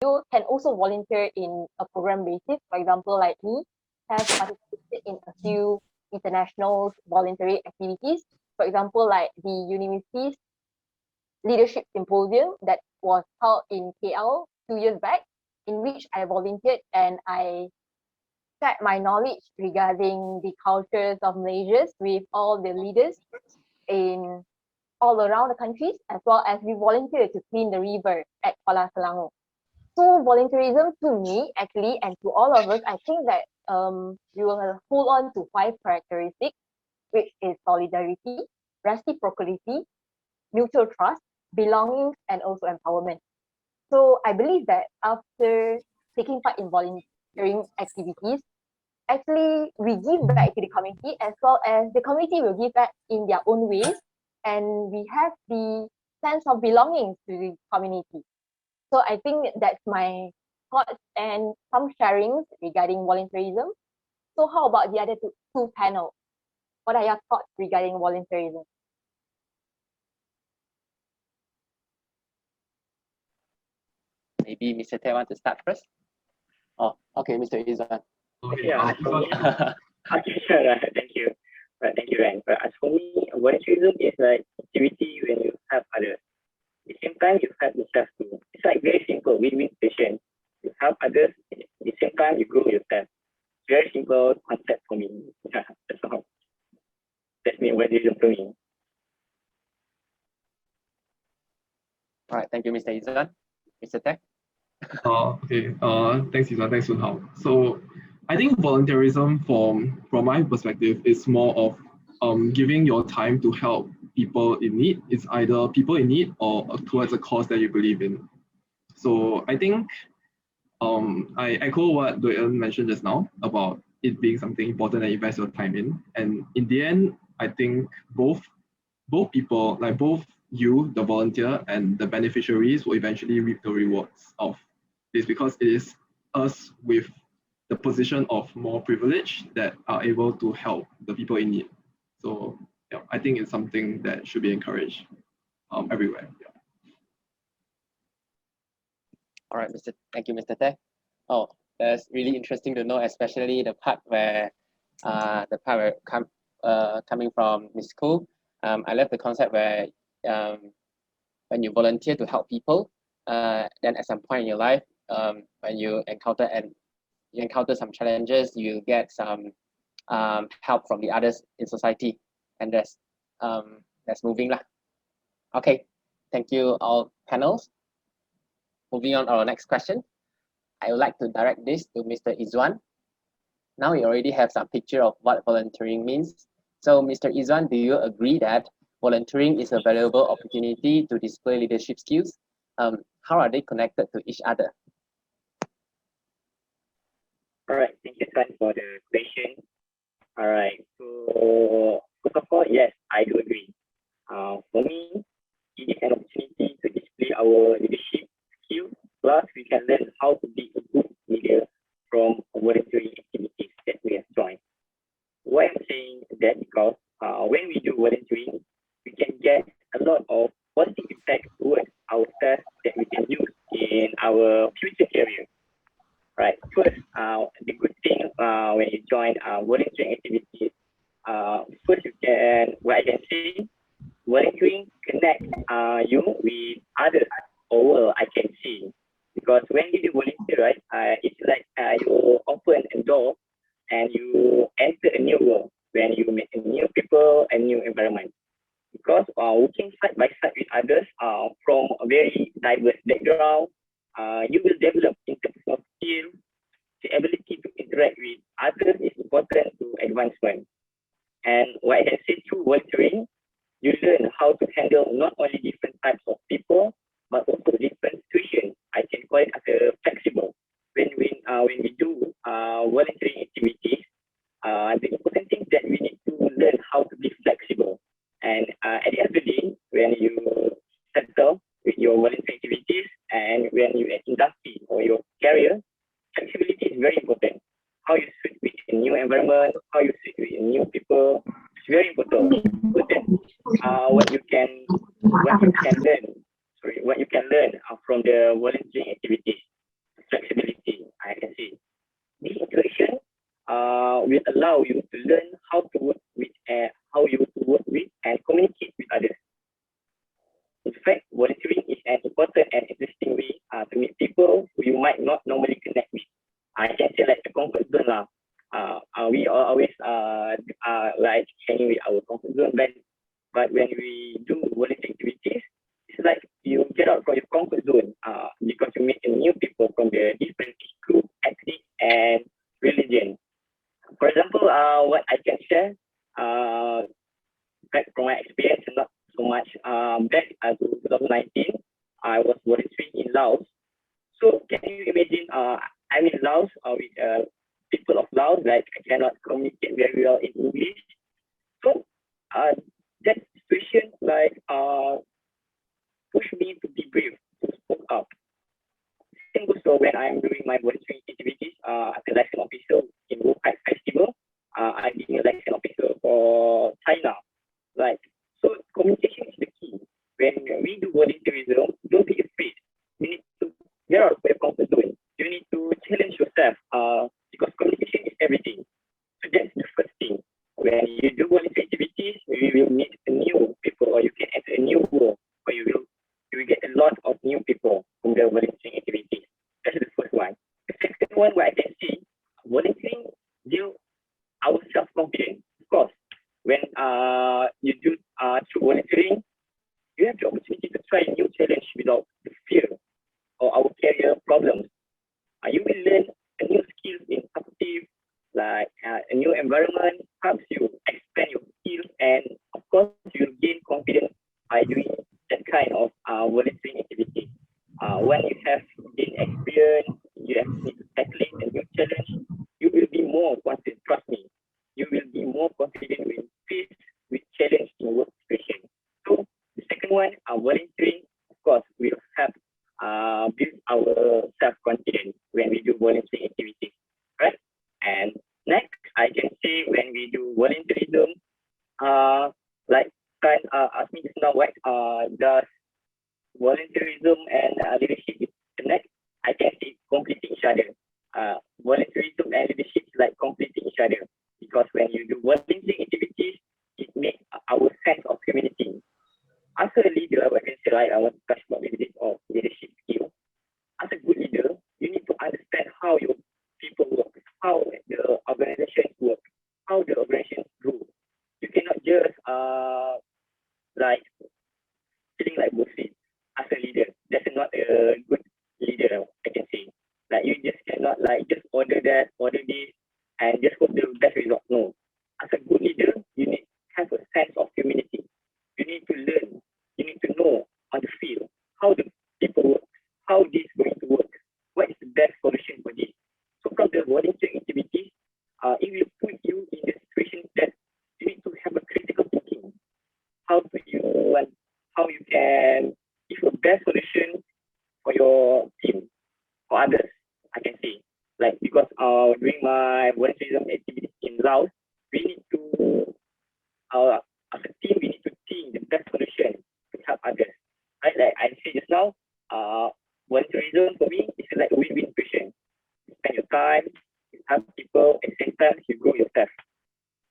you can also volunteer in a program basis. For example, like me, have participated in a few international voluntary activities. For example, like the university's leadership symposium that was held in KL 2 years back, in which I volunteered and I shared my knowledge regarding the cultures of Malaysia with all the leaders in all around the countries, as well as we volunteered to clean the river at Kuala Selangor. So volunteerism to me, actually, and to all of us, I think that we will hold on to 5 characteristics, which is solidarity, reciprocity, mutual trust, belonging, and also empowerment. So I believe that after taking part in volunteering activities, actually we give back to the community, as well as the community will give back in their own ways, and we have the sense of belonging to the community. So I think that's my thoughts and some sharings regarding volunteerism. So how about the other two panels? What are your thoughts regarding volunteerism? Maybe Mr. Tay want to start first? Oh, okay, Mr. Izan. Yeah, for me, okay, sure, thank you. Thank you, Ryan. But as for me, volunteerism is like activity when you help others. At the same time, you help yourself too. It's like very simple, win-win situation. You help others, at the same time, you grow yourself. Very simple concept for me. That's all. That's me, volunteerism for me. All right, thank you, Mr. Izan. Mr. Tay? Okay. Thanks, Izan. Thanks, Sun Hao. So I think volunteerism from my perspective is more of giving your time to help people in need. It's either people in need or towards a cause that you believe in. So I think I echo what Doyen mentioned just now about it being something important that you invest your time in. And in the end, I think both people, like both you, the volunteer, and the beneficiaries will eventually reap the rewards of this, because it is us with the position of more privilege that are able to help the people in need. So yeah, I think it's something that should be encouraged everywhere. Yeah. All right, thank you, Mr. Tay. Oh, that's really interesting to know, especially the part where coming from Ms. Koo. I love the concept where when you volunteer to help people, then at some point in your life, when you encounter some challenges, you get some help from the others in society, and that's moving lah. Okay, thank you all panels. Moving on to our next question, I would like to direct this to Mr. Izwan. Now we already have some picture of what volunteering means. So Mr. Izwan, do you agree that volunteering is a valuable opportunity to display leadership skills? How are they connected to each other? All right, thank you, Sun, for the question. All right, so first of all, yes, I do agree. For me, it is an opportunity to display our leadership skills. Plus, we can learn how to be a good leader from volunteering activities that we have joined. Why I'm saying that, because when we do volunteering, we can get a lot of positive impact towards ourselves that we can use in our future career. Right. First, the good thing when you join volunteering activities, first what I can say, volunteering connect you with others or I can see. Because when you do volunteer, right, it's like you open a door and you enter a new world when you meet new people and new environment. Because working side by side with others from a very diverse background, you will develop interpersonal skills. The ability to interact with others is important to advancement. And what I can say through volunteering, you learn how to handle not only different types of people, but also different situations. I can call it as flexible. When we do volunteering activities, the important thing is that we need to learn how to be flexible. And at the end of the day, when you settle with your volunteering activities and when you at industry or your career, flexibility is very important. How you sit with a new environment, how you sit with new people, it's very important. What you can learn from the volunteering activities. allow you to learn how to work with and communicate with others. In fact, volunteering is an important and interesting way to meet people who you might not normally connect with. I can say like the comfort zone lah. We are always like hanging with our comfort zone, but when we do volunteer activities, it's like you get out from your comfort zone because you meet new people from the different group, ethnic, and religion. For example, what I can share back from my experience, not so much back to 2019, I was volunteering in Laos. So can you imagine? I'm in Laos with people of Laos, like I cannot communicate very well in English. So that situation like pushed me to be brave, to speak up. Same goes so when I'm doing my volunteering activities as a license officer in World Kite Festival. I'm being a license officer for China. Like, so communication is the key. When we do volunteerism, don't be afraid. You need to get out of your comfort zone. You need to challenge yourself because communication is everything. So that's the first thing. When you do volunteer activities, you will meet new people, or you can enter a new world, or you will get a lot of new people from the volunteering activities. That's the first one. The second one, where I can see volunteering build our self-confidence. Of course, when you do through volunteering, you have the opportunity to try a new challenge without the fear or our career problems. You will learn a new skills in active, like a new environment helps you expand your skills, and of course you'll gain confidence by doing that kind of volunteering activity. When you have gained experience, you have need to tackle a new challenge, you will be more confident. Trust me, you will be more confident when faced with challenge in work situation. So the second one, volunteering, of course, will help build our self-confidence when we do volunteering activities, right? And next, I can say when we do volunteerism, like can ask me just now, what does volunteerism and leadership connect? I can say completing each other. Volunteerism and leadership is like completing each other, because when you do volunteering activities, it makes our sense of community. As a leader, I can say, right, I want to touch about leadership skill. As a good leader, you need to understand how your people work, how the organizations work, how the organizations grow. You cannot just like feeling like bullshit as a leader. That's not a good leader, I can say. Like you just cannot like just order that, order this, and just hope the best result. No. As a good leader, you need to have a sense of community. You need to learn. You need to know on the field how the people work, how this is going to work, what is the best solution for this. So from the volunteering activities, it will put you in the situation that you need to have a critical thinking. How you can give a best solution for your team, for others, I can say. Like because during my volunteerism activities in Laos, we need to as a team we need to think the best solution to help others. Right? Like I said just now, volunteerism for me is like a win-win situation. You spend your time, you help people, at the same time you grow yourself.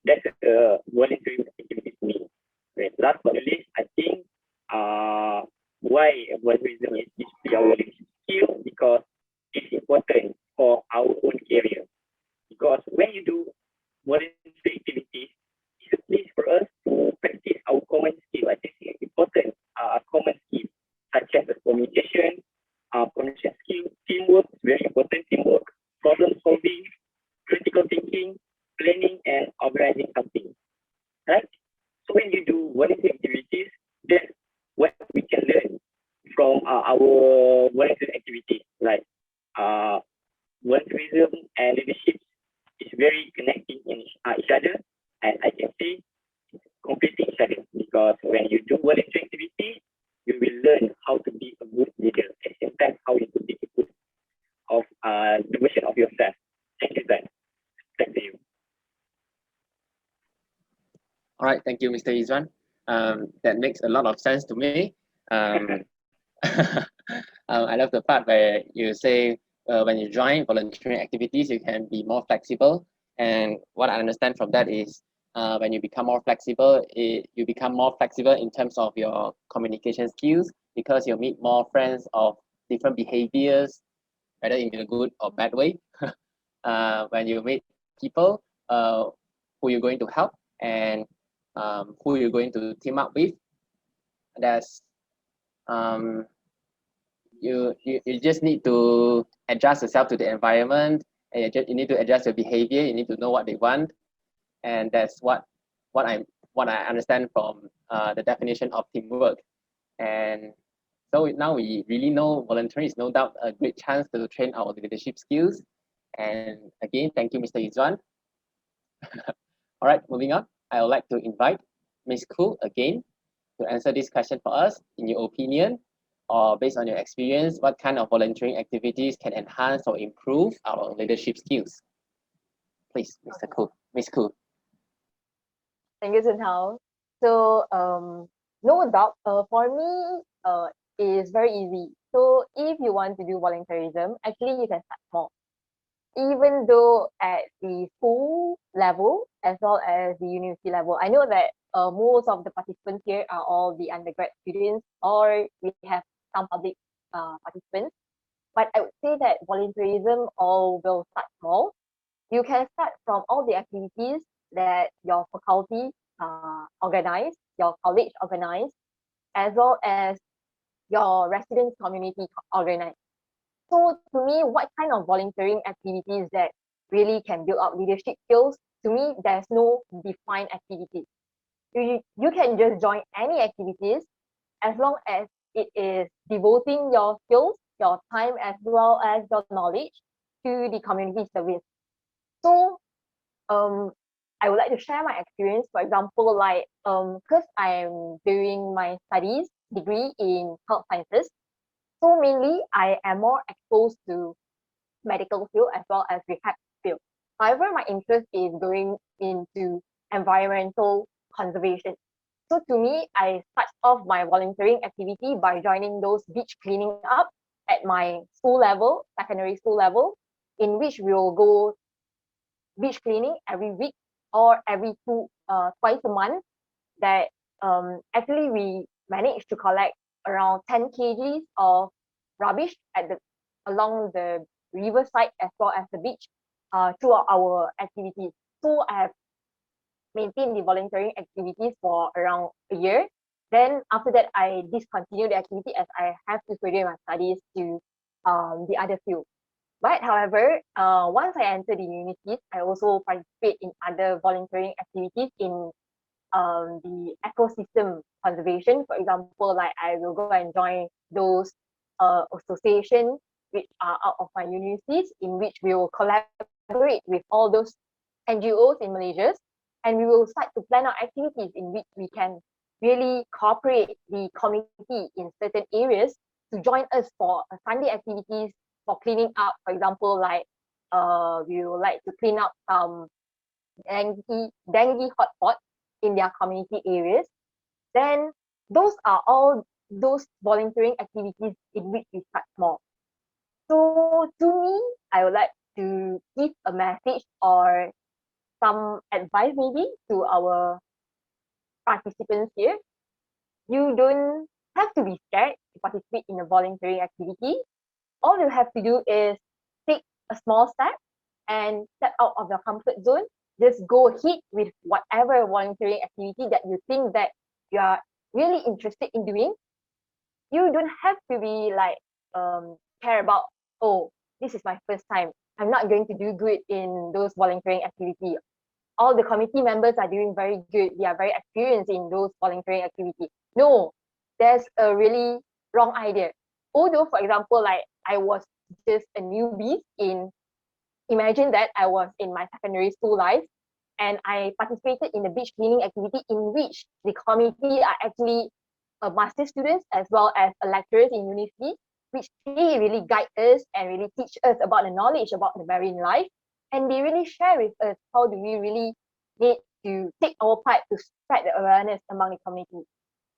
That's a volunteering activity to me. Right. Last but not least, I think why volunteerism is display our leadership skill, because it's important for our own career. Because when you do volunteering activities, it's a place for us to practice our common skill. I think it's important common skill such as communication skill, teamwork is very important. Teamwork, problem solving, critical thinking, planning, and organizing something. Right? So when you do volunteer activities, that's what we can learn from our volunteer activities. Like volunteerism and leadership is very connecting in each other, and I can say completing each other, because when you do volunteer activities, you will learn how to be a good leader, at the same time how you to be a good of the version of yourself. Thank you, Dan. Thank you. All right, thank you, Mr. Izwan. That makes a lot of sense to me. I love the part where you say when you join volunteering activities, you can be more flexible And what I understand from that is when you become more flexible, you become more flexible in terms of your communication skills because you meet more friends of different behaviors, whether in a good or bad way. When you meet people who you're going to help and who you're going to team up with, there's um, you just need to adjust yourself to the environment, and you need to adjust your behavior. You need to know what they want, and that's what I what I understand from the definition of teamwork. And so now we really know volunteering is no doubt a great chance to train our leadership skills. And again, thank you, Mr. Izwan. All right, moving on. I would like to invite Ms. Koo again to answer this question for us. In your opinion, or based on your experience, what kind of volunteering activities can enhance or improve our leadership skills? Please, Mr. Koo, Ms. Koo. Thank you, Sun Hao. So, no doubt, for me, it is very easy. So, if you want to do volunteerism, actually, you can start small. Even though at the school level as well as the university level, I know that most of the participants here are all the undergrad students, or we have some public participants. But I would say that volunteerism all will start small. You can start from all the activities that your faculty organize, your college organize, as well as your residence community organize. So to me, what kind of volunteering activities that really can build up leadership skills? To me, there's no defined activity. You can just join any activities as long as it is devoting your skills, your time, as well as your knowledge to the community service. So um I would like to share my experience. For example, like because I'm doing my studies degree in health sciences, so mainly I am more exposed to medical field as well as rehab field. However, my interest is going into environmental conservation. So to me, I start off my volunteering activity by joining those beach cleaning up at my school level, secondary school level, in which we will go beach cleaning every week or every twice a month. That actually we managed to collect around 10 kgs of rubbish at the along the riverside as well as the beach throughout our activities. So I have maintained the volunteering activities for around a year. Then after that, I discontinued the activity as I have to further my studies to the other field. But however, once I entered the universities, I also participate in other volunteering activities in the ecosystem conservation. For example, like I will go and join those associations which are out of my universities, in which we will collaborate with all those NGOs in Malaysia, and we will start to plan out activities in which we can really cooperate the community in certain areas to join us for Sunday activities for cleaning up. For example, like we would like to clean up some dengue hotspot in their community areas. Then those are all those volunteering activities in which we start small. So to me, I would like to give a message or some advice maybe to our participants here. You don't have to be scared to participate in a volunteering activity. All you have to do is take a small step and step out of your comfort zone. Just go ahead with whatever volunteering activity that you think that you are really interested in doing. You don't have to be like care about, oh, this is my first time, I'm not going to do good in those volunteering activity. All the committee members are doing very good, they are very experienced in those volunteering activities. No, there's a really wrong idea. Although, for example, like I was just a newbie in, imagine that I was in my secondary school life and I participated in the beach cleaning activity in which the committee are actually master students as well as lecturers in university, which they really guide us and really teach us about the knowledge about the marine life. And they really share with us how do we really need to take our part to spread the awareness among the community.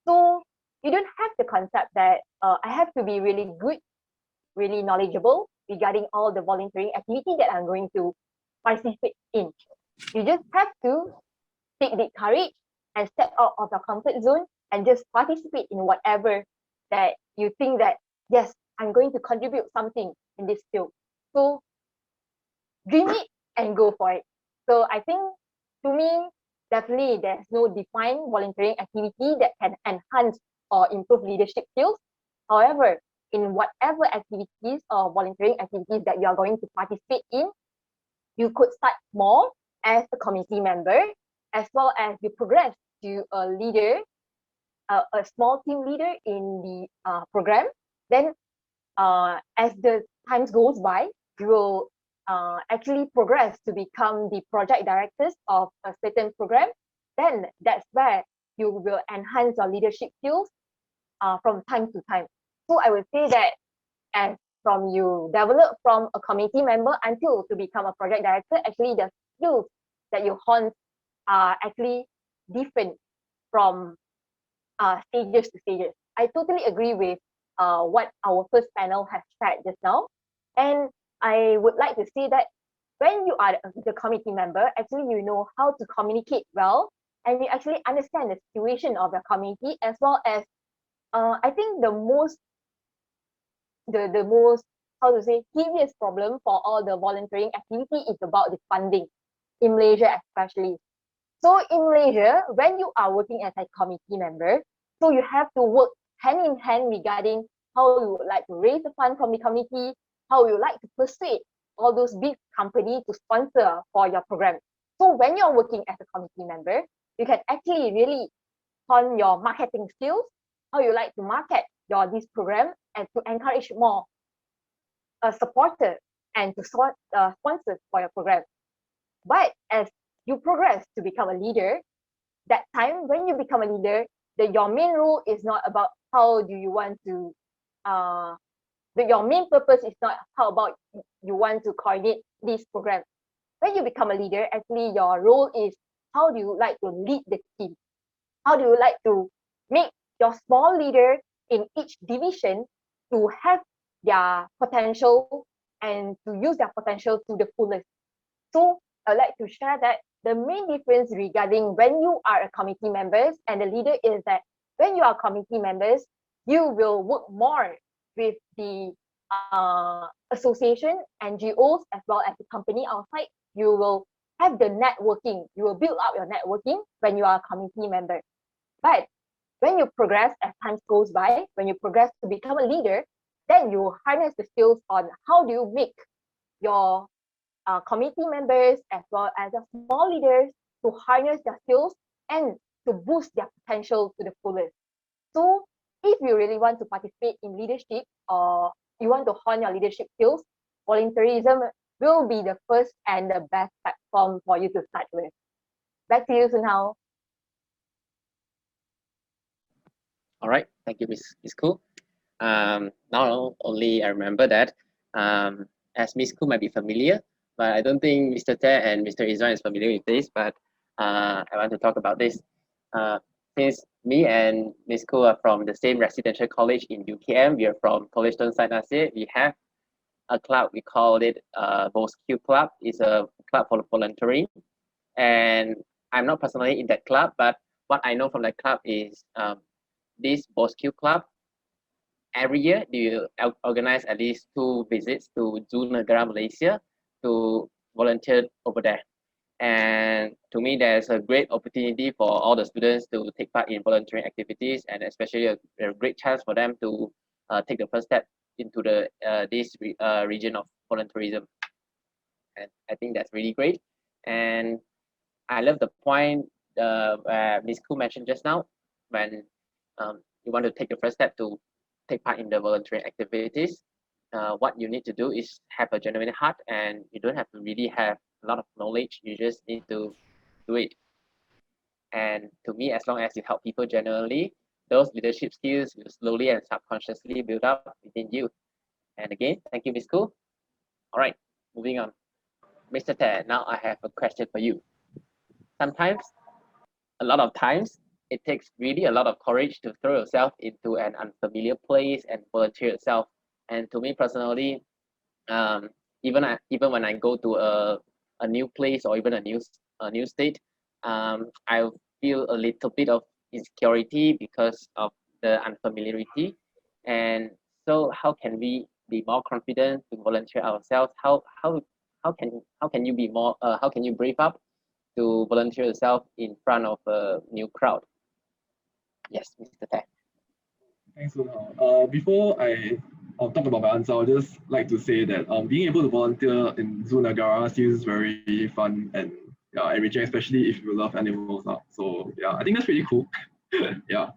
So you don't have the concept that I have to be really good, really knowledgeable regarding all the volunteering activity that I'm going to participate in. You just have to take the courage and step out of your comfort zone and just participate in whatever that you think that, yes, I'm going to contribute something in this field. So dream it and go for it. So I think, to me, definitely there's no defined volunteering activity that can enhance or improve leadership skills. However, in whatever activities or volunteering activities that you are going to participate in, you could start small as a committee member, as well as you progress to a leader, a small team leader in the program. Then, as the times goes by, you will actually progress to become the project directors of a certain program. Then that's where you will enhance your leadership skills from time to time. So I would say that as from you develop from a committee member until to become a project director, actually the skills that you hone are actually different from stages to stages. I totally agree with what our first panel has said just now. And I would like to say that when you are the committee member, actually you know how to communicate well, and you actually understand the situation of your community, as well as I think the most, how to say, serious problem for all the volunteering activity is about the funding in Malaysia especially. So in Malaysia, when you are working as a committee member, so you have to work hand in hand regarding how you would like to raise the fund from the committee, how you like to persuade all those big companies to sponsor for your program. So when you're working as a committee member, you can actually really hone your marketing skills, how you like to market your this program, and to encourage more supporters and to sponsors for your program. But as you progress to become a leader, that time when you become a leader, your main role is not about how do you want to your main purpose is not how about you want to coordinate this program. When you become a leader, actually your role is how do you like to lead the team? How do you like to make your small leader in each division to have their potential and to use their potential to the fullest? So I'd like to share that the main difference regarding when you are a committee members and the leader is that when you are committee members, you will work more with the association, NGOs, as well as the company outside. You will have the networking. You will build up your networking when you are a committee member. But when you progress as time goes by, when you progress to become a leader, then you harness the skills on how do you make your committee members as well as the small leaders to harness their skills and to boost their potential to the fullest. So if you really want to participate in leadership or you want to hone your leadership skills, volunteerism will be the first and the best platform for you to start with. Back to you, Sunhao. All right, thank you, Miss Koo. Now only I remember that as Miss Koo might be familiar, but I don't think Mr. Te and Mr. Izwan is familiar with this, but I want to talk about this. Since me and Miss Koo are from the same residential college in UKM, we are from College Tonside Nasir. We have a club, we call it BOSQ Club. It's a club for volunteering. And I'm not personally in that club, but what I know from that club is this BOSQ Club, every year they organize at least 2 visits to Zoo Negara, Malaysia to volunteer over there. And to me, there's a great opportunity for all the students to take part in volunteering activities, and especially a great chance for them to take the first step into the region of volunteerism. And I think that's really great. And I love the point where Ms. Koo mentioned just now, when you want to take the first step to take part in the volunteering activities. What you need to do is have a genuine heart, and you don't have to really have a lot of knowledge. You just need to do it. And to me, as long as you help people genuinely, those leadership skills will slowly and subconsciously build up within you. And again, thank you, Ms. Koo. All right, moving on. Mr. Ted, now I have a question for you. Sometimes, a lot of times, it takes really a lot of courage to throw yourself into an unfamiliar place and volunteer yourself. And to me personally, even when I go to a a new place or even a new state, I feel a little bit of insecurity because of the unfamiliarity. And so, how can we be more confident to volunteer ourselves? How can you be more? How can you brave up to volunteer yourself in front of a new crowd? Yes, Mr. Teh. Thanks, Sunhao. Before I'll talk about my answer, I'll just like to say that being able to volunteer in Zoo Negara seems very fun and enriching, especially if you love animals. So yeah, I think that's pretty cool. Yeah.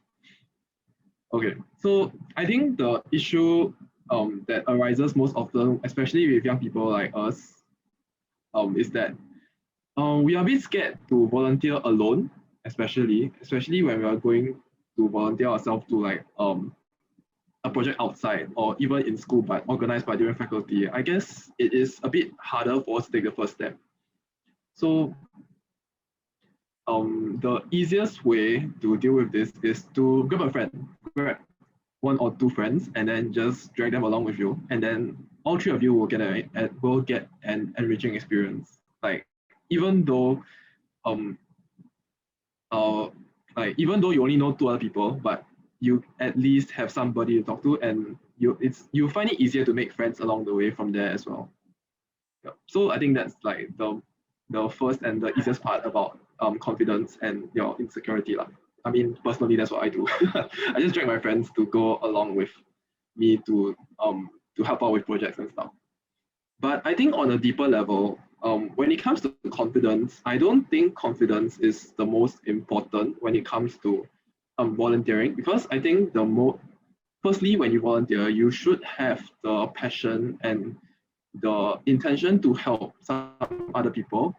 Okay, so I think the issue that arises most often, especially with young people like us, is that we are a bit scared to volunteer alone, especially when we are going to volunteer ourselves to like a project outside or even in school but organized by different faculty. I guess it is a bit harder for us to take the first step. So the easiest way to deal with this is to grab a friend, grab one or two friends, and then just drag them along with you, and then all three of you will get an enriching experience. Like even though even though you only know two other people, but you at least have somebody to talk to, and you find it easier to make friends along the way from there as well. Yeah. So I think that's like the first and the easiest part about confidence and your insecurity. I mean, personally, that's what I do. I just drag my friends to go along with me to help out with projects and stuff. But I think on a deeper level, when it comes to confidence, I don't think confidence is the most important when it comes to volunteering, because I think firstly, when you volunteer, you should have the passion and the intention to help some other people.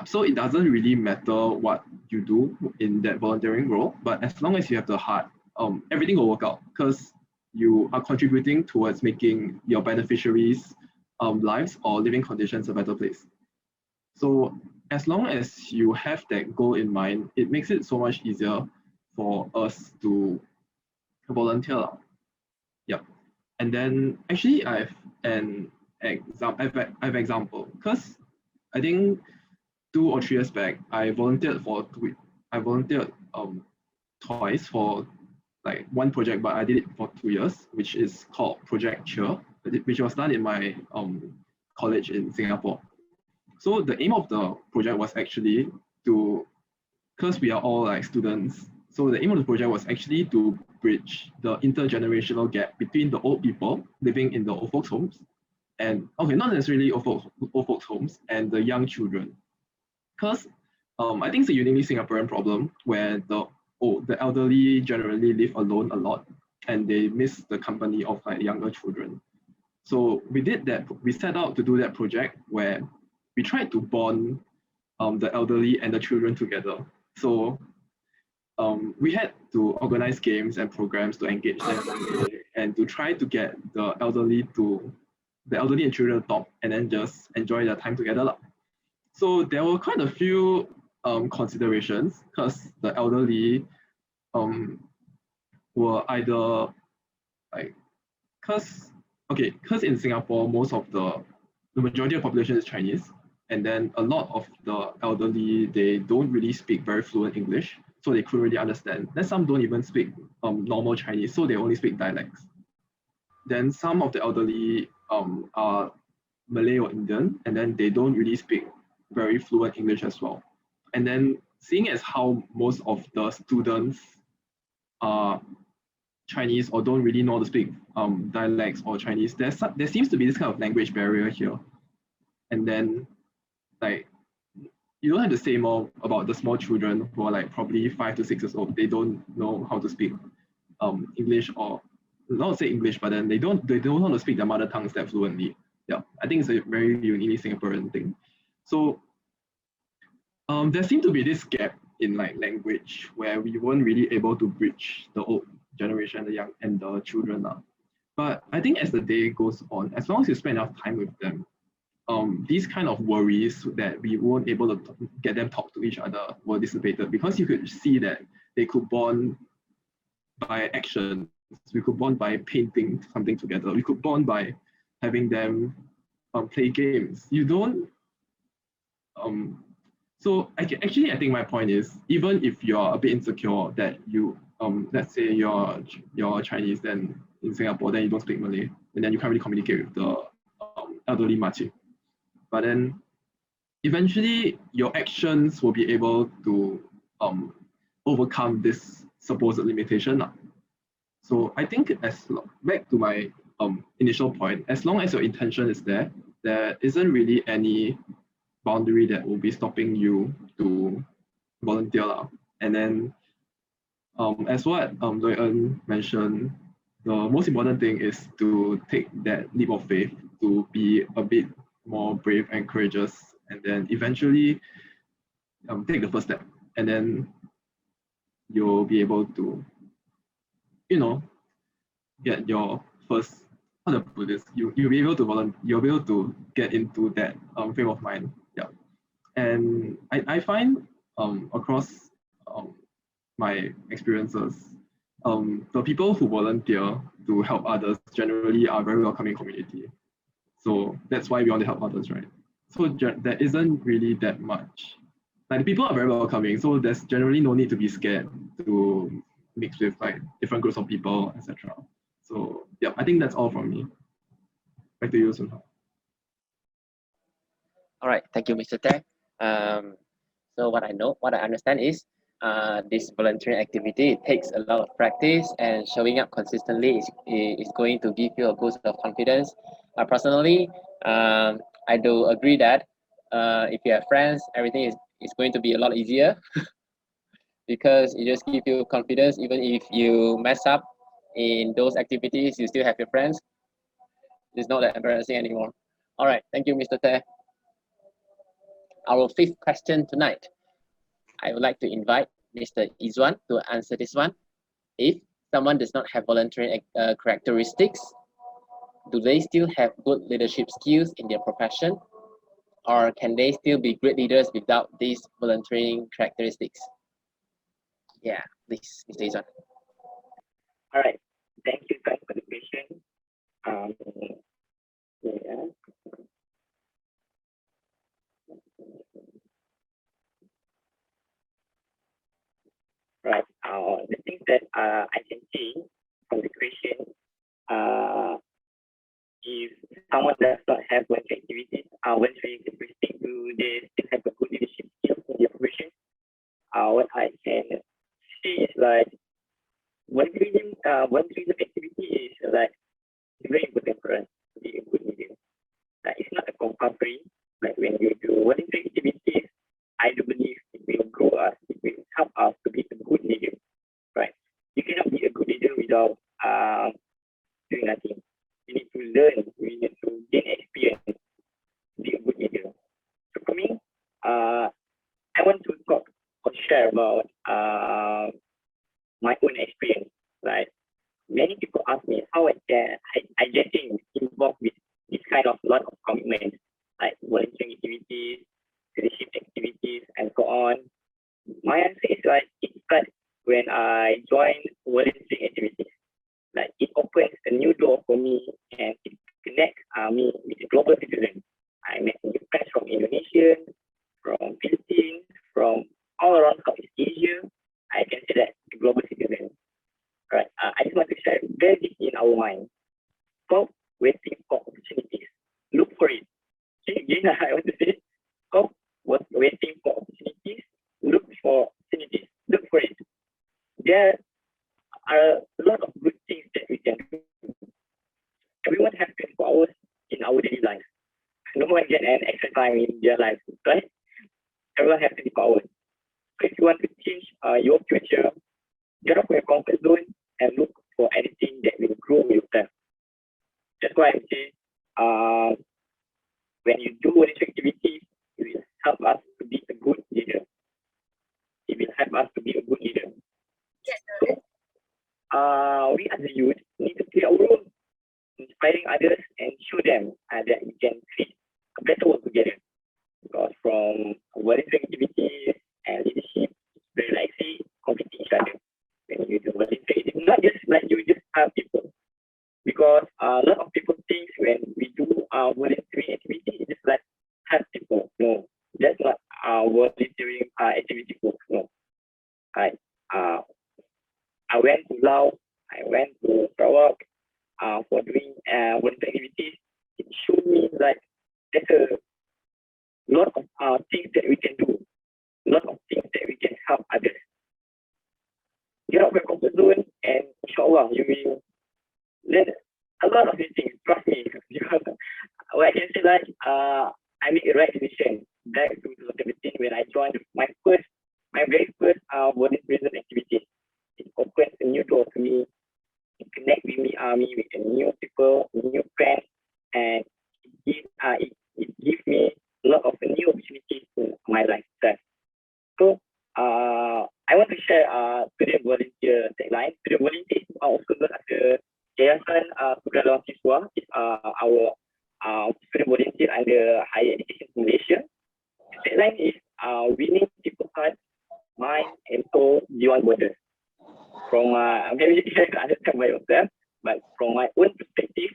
So it doesn't really matter what you do in that volunteering role, but as long as you have the heart, everything will work out, because you are contributing towards making your beneficiaries' lives or living conditions a better place. So as long as you have that goal in mind, it makes it so much easier for us to volunteer. Yeah. And then actually I have an example, because I think 2 or 3 years back, I volunteered twice for like one project, but I did it for 2 years, which is called Project Cheer, which was done in my college in Singapore. So the aim of the project was actually because we are all like students, so the aim of the project was actually to bridge the intergenerational gap between the old people living in the old folks' homes, and not necessarily old folks' homes, and the young children. Because I think it's a uniquely Singaporean problem where the elderly generally live alone a lot, and they miss the company of like younger children. So we did that. We set out to do that project where we tried to bond the elderly and the children together. So we had to organize games and programs to engage them and to try to get the elderly and children to talk and then just enjoy their time together. So there were quite a few considerations, because the elderly were either because in Singapore, the majority of the population is Chinese, and then a lot of the elderly, they don't really speak very fluent English, so they couldn't really understand. Then some don't even speak normal Chinese, so they only speak dialects. Then some of the elderly are Malay or Indian, and then they don't really speak very fluent English as well. And then seeing as how most of the students are Chinese or don't really know how to speak dialects or Chinese, there seems to be this kind of language barrier here. And then like you don't have to say more about the small children who are like probably 5 to 6 years old. They don't know how to speak English, or not say English, but then they don't know how to speak their mother tongues that fluently. Yeah, I think it's a very uniquely Singaporean thing. So there seemed to be this gap in like language where we weren't really able to bridge the old generation, the young and the children. But I think as the day goes on, as long as you spend enough time with them, these kind of worries that we weren't able to get them talk to each other were dissipated, because you could see that they could bond by actions. We could bond by painting something together. We could bond by having them play games. You don't. So I think my point is, even if you're a bit insecure that you let's say you're Chinese, then in Singapore, then you don't speak Malay, and then you can't really communicate with the elderly makcik. But then eventually your actions will be able to overcome this supposed limitation. So I think back to my initial point, as long as your intention is there, there isn't really any boundary that will be stopping you to volunteer. And then as what Loy-En mentioned, the most important thing is to take that leap of faith, to be a bit more brave and courageous, and then eventually take the first step, and then you'll be able to, get your first, how to put this, you'll be able to you'll be able to get into that frame of mind. Yeah. And I find across my experiences, the people who volunteer to help others generally are very welcoming community. So that's why we want to help others, right? So there isn't really that much. Like the people are very welcoming, so there's generally no need to be scared to mix with like different groups of people, etc. So yeah, I think that's all from me. Back to you, Sunha. All right, thank you, Mr. Teh. So what I understand is this volunteering activity, it takes a lot of practice, and showing up consistently is going to give you a boost of confidence. Personally, I do agree that if you have friends, everything is going to be a lot easier because it just gives you confidence. Even if you mess up in those activities, you still have your friends. It's not that embarrassing anymore. All right, thank you, Mr. Teh. Our fifth question tonight, I would like to invite Mr. Izwan to answer this one. If someone does not have volunteering characteristics, do they still have good leadership skills in their profession? Or can they still be great leaders without these volunteering characteristics? Yeah, please, Mr. Izwan. All right. Thank you guys for the question. Yeah. Right. The things that I can see from the question, if someone does not have volunteer activities, volunteering characteristics, do they still have a good leadership skills in their profession? What I can see is like volunteerism activity is like very important for us to be a good leader. It's not a compulsory. Like when you do volunteer activities, I do believe it will grow us. It will help us to be a good leader, right? You cannot be a good leader without doing nothing. You need to learn. You need to gain experience to be a good leader. So for me, I want to talk or share about my own experience. Like many people ask me how I getting involved with this kind of lot of commitments, like volunteering activities, leadership activities, and so on. My answer is like it started when I joined volunteering activities. Like it opens a new door for me, and it connects me with a global citizen. I met new friends from Indonesia, from Philippines, from all around Southeast Asia. I can say that a global citizen. Right. I just want to share very deep in our mind. Stop waiting for opportunities. Look for it. See, again, I want to say, stop waiting for opportunities. Look for opportunities. Look for it. There are a lot of good things that we can do. Everyone has 24 hours in our daily life. No one gets an extra time in their life, right? Everyone has 24 hours. So if you want to change your future, get out of your comfort zone and look for anything that will grow yourself. That's why I say, when you do volunteer activities, it will help us to be a good leader. It will help us to be a good leader. So, we as a youth need to play our role, inspiring others and show them that we can create a better world together. Because from volunteer activities and leadership, it's very likely competing each other. When you do volunteer, it's not just like you just help people. Because a lot of people think when we do volunteering activities, I made a right decision back to 2017 when I joined my very first volunteerism activity. It opened a new door to me, it connect with me, with new people, new friends, and it gives me a lot of new opportunities in my lifestyle. So I want to share student volunteer tagline. Student volunteers are also known as the Yayasan Mahasiswa. It's our student volunteer under higher education in Malaysia. The tagline is winning people's hearts, mind, and soul beyond borders. From maybe you can understand by yourself, but from my own perspective,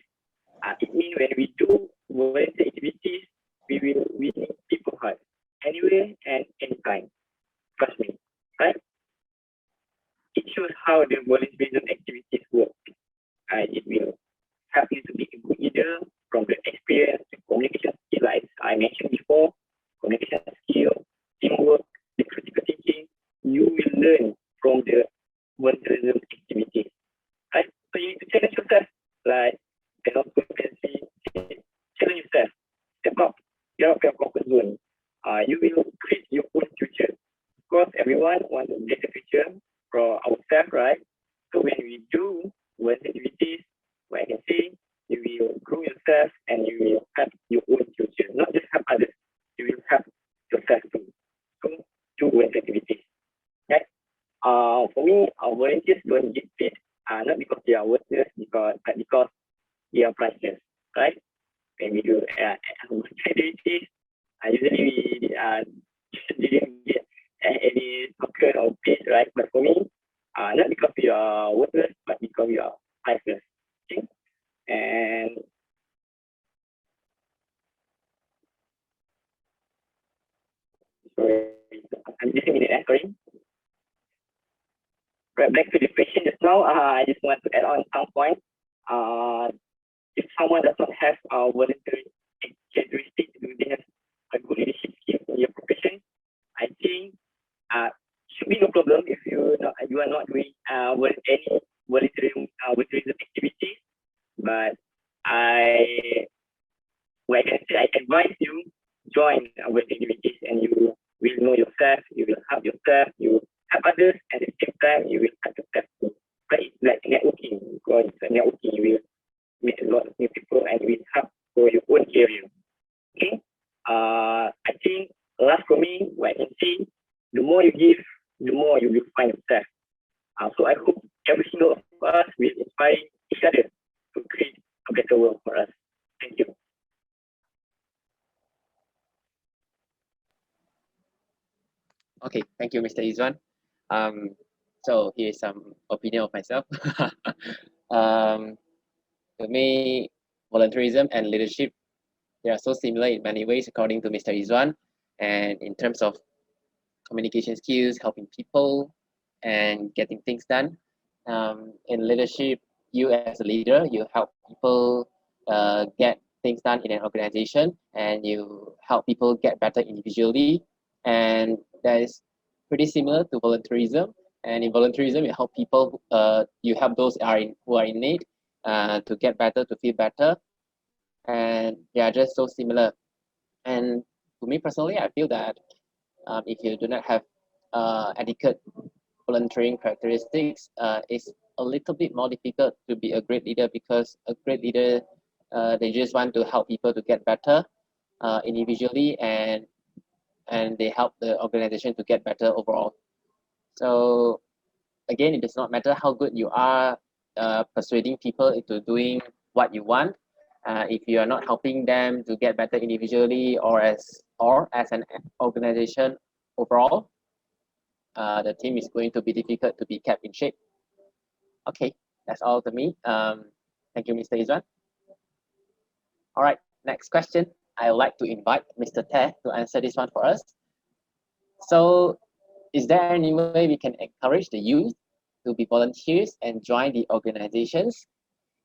it means when we do volunteer activities, we will win people's hearts anywhere and anytime. Trust me, right? It shows how the volunteerism activities work. It will help you to be a good leader from the experience, the communication skill, like I mentioned before, communication skill, teamwork, the critical thinking. You will learn from the volunteerism activities, right? So you need to challenge yourself, like challenge yourself, step up, get out of your comfort zone. You will create your own future. Of course, everyone wants a better future for ourselves, right? So when we do volunteer activities, what I can say, you will grow yourself and you will help your own future. Not just help others, you will help yourself too. So do volunteer activities. Right? For me, our volunteers don't get paid, not because they are worthless, but because they are priceless, right? When we do activities, usually we didn't get any token or paid, right? But for me, not because we are worthless, but because we are priceless. Okay? And sorry, I'm just a minute, sorry. Right, back to the question just now, I just want to add on some points. If someone does not have voluntary characteristics, do they have a good leadership skill in your profession? I think should be no problem if you are not doing any volunteerism activities. But I advise you join our activities, and you will know yourself. You will help yourself. You will help others. At the same time, you will help yourself too. But it's like networking. Because networking, you will meet a lot of new people and will help for your own career. Okay. I think last for me, what I can see, the more you give, the more you will find yourself. So I hope every single of us will inspire each other to create a better world for us. Thank you. Okay, thank you, Mr. Izwan. So here's some opinion of myself. To me, volunteerism and leadership, they are so similar in many ways, according to Mr. Izwan. And in terms of communication skills, helping people, and getting things done. In leadership, you as a leader, you help people get things done in an organization, and you help people get better individually. And that is pretty similar to volunteerism. And in volunteerism, you help people, you help those who are in need to get better, to feel better. And they are just so similar. And to me personally, I feel that if you do not have adequate volunteering characteristics, it's a little bit more difficult to be a great leader, because a great leader, they just want to help people to get better individually, and they help the organization to get better overall. So again, it does not matter how good you are persuading people into doing what you want. If you are not helping them to get better individually or as an organization overall, the team is going to be difficult to be kept in shape. Okay, that's all to me. Thank you, Mr. Izwan. All right, next question. I would like to invite Mr. Teh to answer this one for us. So, is there any way we can encourage the youth to be volunteers and join the organizations,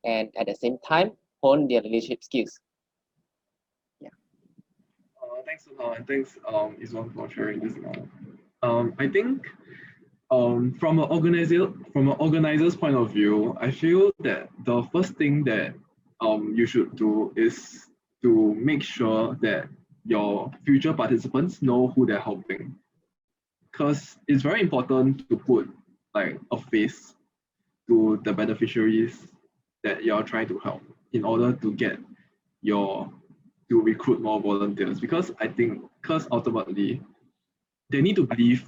and at the same time hone their leadership skills? Yeah. Thanks, Sunal, and thanks, Izwan, for sharing this. I think from an organizer's point of view, I feel that the first thing that you should do is to make sure that your future participants know who they're helping. Because it's very important to put like a face to the beneficiaries that you're trying to help in order to get to recruit more volunteers. Because I think, because ultimately they need to believe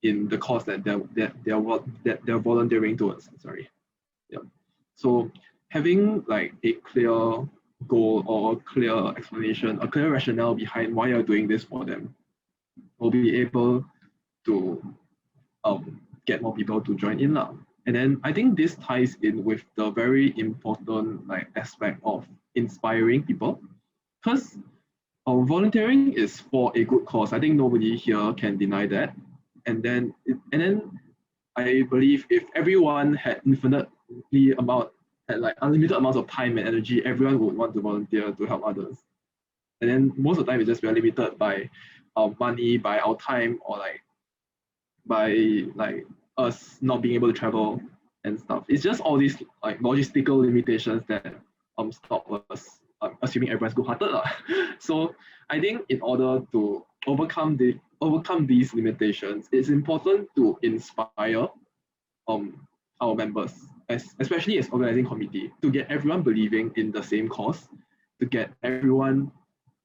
in the cause that they're volunteering towards. Sorry. Yeah. So having like a clear goal or a clear explanation, a clear rationale behind why you're doing this for them will be able to get more people to join in now. And then I think this ties in with the very important like aspect of inspiring people, because volunteering is for a good cause. I think nobody here can deny that. And then I believe if everyone had like unlimited amounts of time and energy, everyone would want to volunteer to help others. And then most of the time it's just we're limited by our money, by our time, or like by like us not being able to travel and stuff. It's just all these like logistical limitations that stop us, assuming everyone's good-hearted. So I think in order to overcome these limitations, it's important to inspire our members, especially as organizing committee, to get everyone believing in the same cause, to get everyone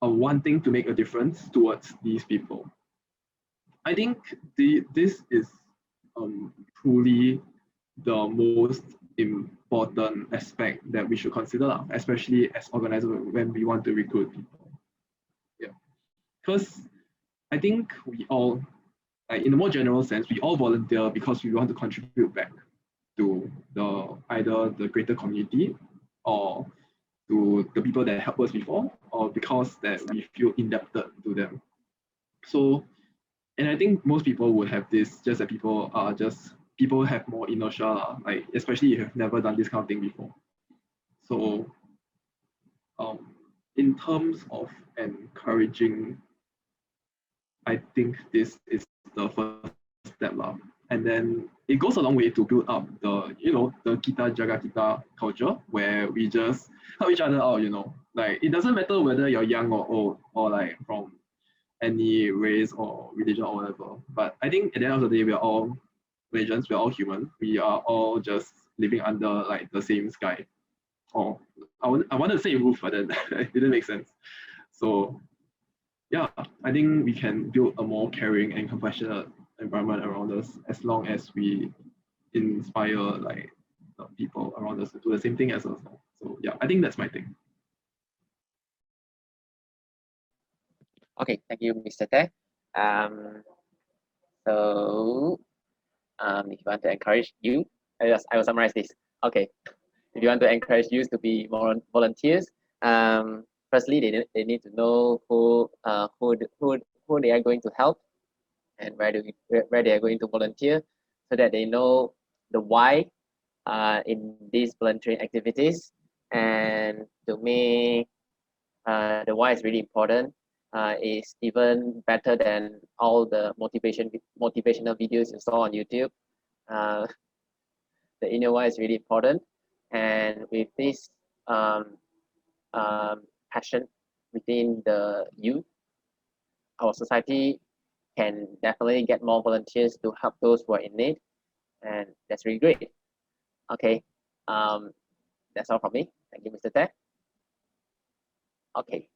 wanting to make a difference towards these people. I think this is truly the most important aspect that we should consider, especially as organizers when we want to recruit people. Yeah, because I think we all, like in a more general sense, we all volunteer because we want to contribute back to either the greater community or to the people that helped us before, or because that we feel indebted to them. So, and I think most people would have this, just that people have more inertia, like especially if you've never done this kind of thing before. So in terms of encouraging, I think this is the first step. And then it goes a long way to build up the kita jaga kita culture, where we just help each other out, like it doesn't matter whether you're young or old or like from any race or religion or whatever. But I think at the end of the day, we are all Malaysians, we are all human. We are all just living under like the same sky. Or I wanted to say roof, but then it didn't make sense. So yeah, I think we can build a more caring and compassionate environment around us as long as we inspire like the people around us to do the same thing as us. So yeah, I think that's my thing. Okay, thank you, Mr. Teh. So if you want to encourage you, I will summarize this. Okay, if you want to encourage youth to be more volunteers, firstly they need to know who they are going to help and where they are going to volunteer, so that they know the why in these volunteering activities. And to me, the why is really important. Is even better than all the motivational videos you saw on YouTube. The inner why is really important, and with this passion within the youth, our society can definitely get more volunteers to help those who are in need, and that's really great. Okay, that's all from me. Thank you, Mr. Teh. Okay,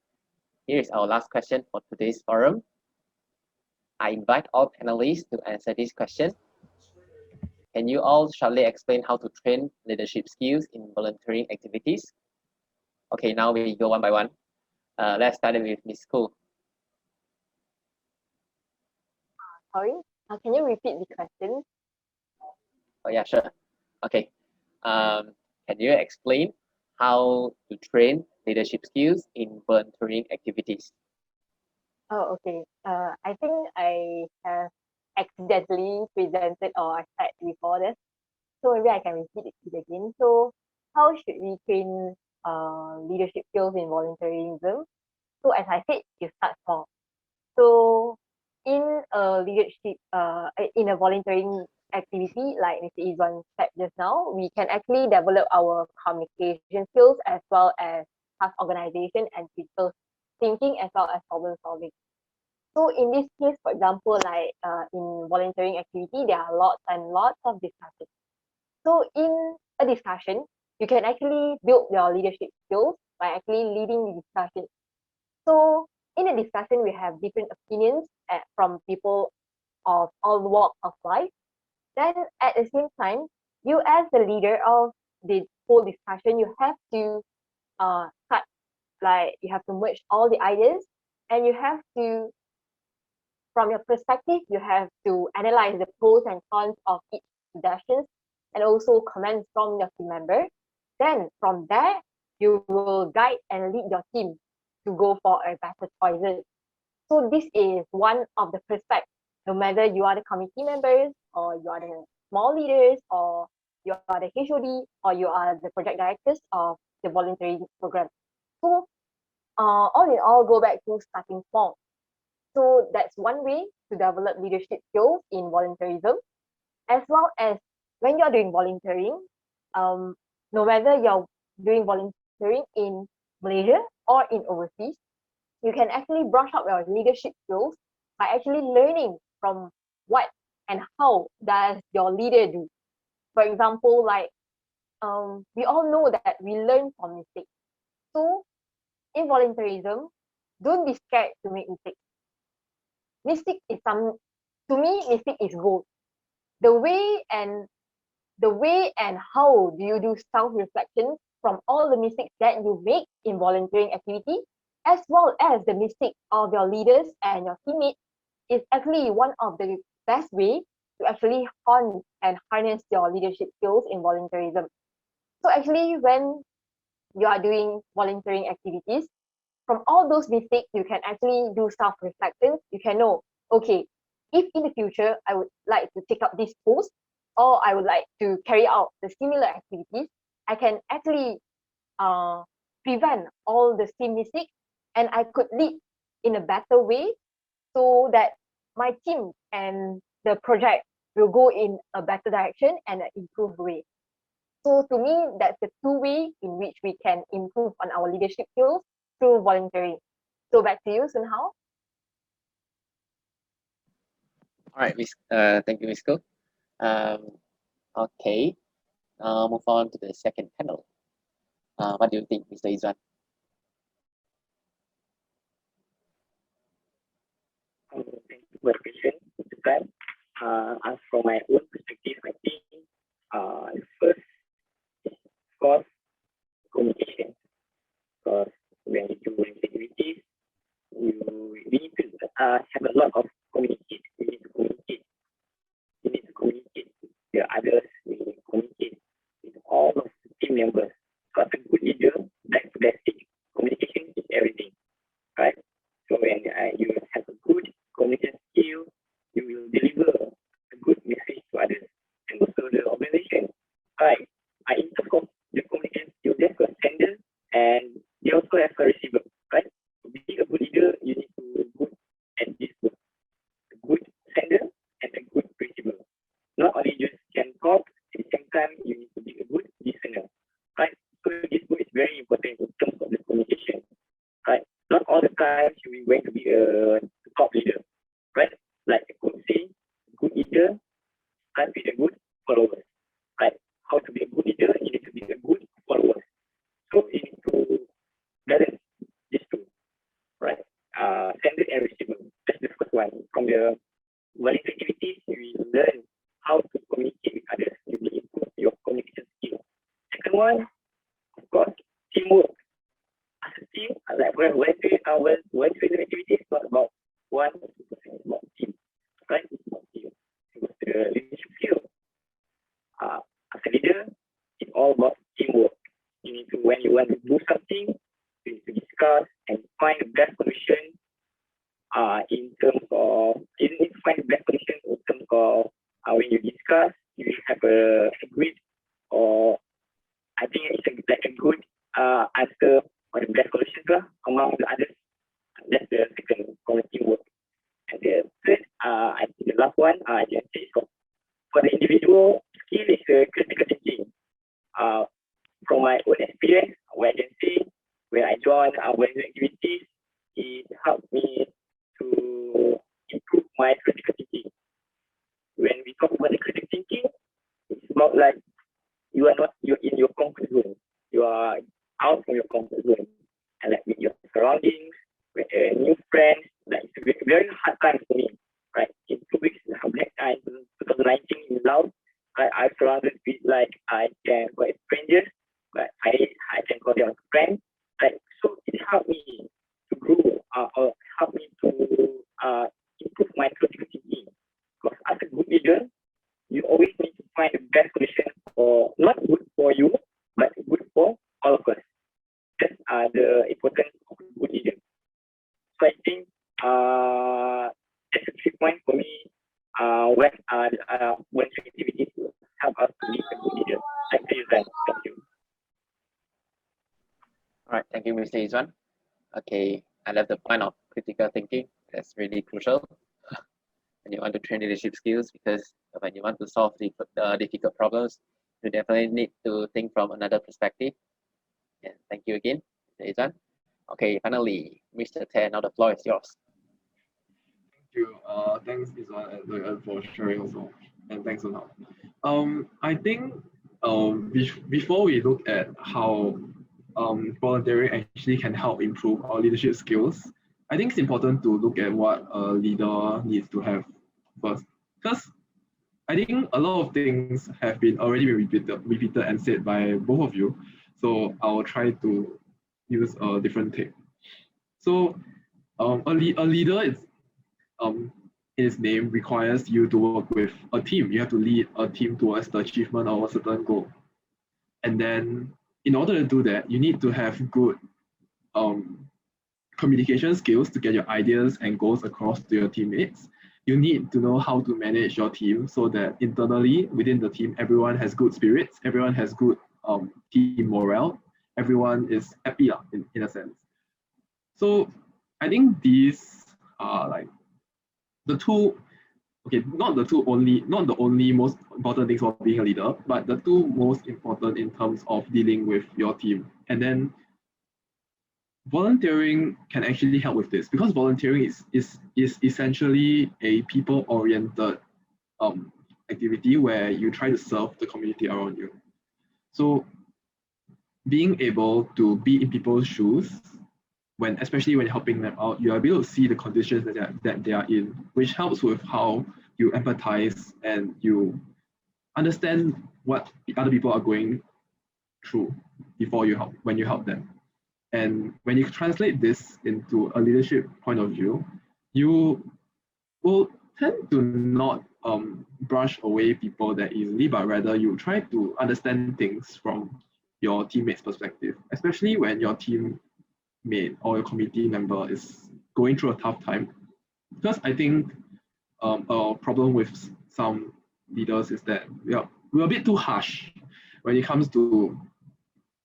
here is our last question for today's forum. I invite all panelists to answer this question. Can you all shortly explain how to train leadership skills in volunteering activities? Okay, now we go one by one. Let's start with Ms. Koo. Sorry, can you repeat the question? Oh yeah, sure. Okay. Can you explain how to train leadership skills in volunteering activities? Oh, okay. I think I have accidentally presented or I said before this, so maybe I can repeat it again. So, how should we train leadership skills in volunteerism? So, as I said, you start small. So, in a leadership, in a volunteering activity, like Mr. Izwan said just now, we can actually develop our communication skills as well as task organization and critical thinking as well as problem solving. So in this case, for example, like in volunteering activity, there are lots and lots of discussions. So in a discussion, you can actually build your leadership skills by actually leading the discussion. So in a discussion, we have different opinions from people of all walks of life. Then at the same time, you as the leader of the whole discussion, you have to cut, like you have to merge all the ideas, and you have to, from your perspective, you have to analyze the pros and cons of each suggestions and also comments from your team member. Then from there, you will guide and lead your team to go for a better choices. So this is one of the perspectives, no matter you are the committee members or you are the small leaders or you are the HOD or you are the project directors of the volunteering program. So all in all, go back to starting small. So that's one way to develop leadership skills in volunteerism, as well as when you're doing volunteering, no matter you're doing volunteering in Malaysia or in overseas, you can actually brush up your leadership skills by actually learning from what and how does your leader do. For example, like we all know that we learn from mistakes. So in volunteerism, don't be scared to make mistakes. Mistake is to me, mistake is gold. The way and how do you do self-reflection from all the mistakes that you make in volunteering activity, as well as the mistakes of your leaders and your teammates, is actually one of the best way to actually hone and harness your leadership skills in volunteerism. So actually, when you are doing volunteering activities, from all those mistakes, you can actually do self-reflection. You can know, okay, if in the future I would like to take up this post or I would like to carry out the similar activities, I can actually prevent all the same mistakes and I could lead in a better way so that my team and the project will go in a better direction and an improved way. So to me, that's the two ways in which we can improve on our leadership skills through volunteering. So back to you, Sun Hao. All right, thank you, Miss Ko. Okay, move on to the second panel. What do you think, Mr. Izwan? Thank you for the question, Mr. Pran. As from my own perspective, I think first, of course, communication. Because when you do activities, we need to have a lot of communicate. We need to communicate. We need to communicate with the others. We need to communicate with all of the team members. So as a good leader, that's the basic. Communication is everything, right? So when you have a good communication skill, you will deliver a good message to others and also the organization, right? In terms of the communication skill, there's a sender and they also have a receiver, right? To be a good leader, you need to be good at this work. A good sender and a good receiver. Not only just can talk, at the same time, you need to be a good listener, right? So this book is very important in terms of the communication, right? Not all the time you are going to be a top leader, right? Like I could say, good leader can't be a good follower, right? How to be a good leader, you need to be a good follower. So you need to balance these two, right? Sender and receiver. That's the first one. From the volunteer activities, you will learn how to communicate with others. You will improve your communication skills. Second one, of course, teamwork. As a team, like volunteer activities, it's not about one or two person, it's about team, right? It's about team. It's the leadership skill. As a leader, it's all about teamwork. You need to, when you want to do something, you need to discuss and find the best solution. In terms of, you need to find the best solution in terms of when you discuss, you have a agreed, or I think it's like a good answer or the best solution among the others. That's the second quality work. And the third, I think the last one, I can say for the individual, skill is critical thinking. From my own experience, where I can say, where I new friends. Like it's a very hard time for me. Right, in 2 weeks, back in 2019 in Laos, I surrounded with like I can call it strangers, but I can call them friends. Like so, it helped me to grow or help me to improve my critical thinking. Because as a good leader, you always need to find the best solution for not good for you, but good for all of us. That's the importance of a good leader. So I think that's a key point for me when activities help us to lead a good leader. Thank you, Zan. Thank you. All right, thank you, Mr. Izwan. Okay, I love the point of critical thinking. That's really crucial when you want to train leadership skills, because when you want to solve difficult problems, you definitely need to think from another perspective. And thank you again, Mr. Izwan. Okay, finally, Mr. Tan, now the floor is yours. Thank you. Thanks, Izwan, and for sharing also. And thanks a lot. I think before we look at how volunteering actually can help improve our leadership skills, I think it's important to look at what a leader needs to have first. Because I think a lot of things have been already been repeated and said by both of you. So I will try to use a different take. So a leader is its name requires you to work with a team. You have to lead a team towards the achievement of a certain goal. And then in order to do that, you need to have good communication skills to get your ideas and goals across to your teammates. You need to know how to manage your team so that internally within the team, everyone has good spirits, everyone has good team morale, everyone is happy in a sense. So I think these are like the two, okay, not the only most important things for being a leader, but the two most important in terms of dealing with your team. And then volunteering can actually help with this, because volunteering is essentially a people-oriented activity where you try to serve the community around you. So being able to be in people's shoes, especially when you're helping them out, you are able to see the conditions that they are in, which helps with how you empathize and you understand what other people are going through when you help them. And when you translate this into a leadership point of view, you will tend to not brush away people that easily, but rather you try to understand things from your teammates' perspective, especially when your teammate or your committee member is going through a tough time. Because I think a problem with some leaders is that we're a bit too harsh when it comes to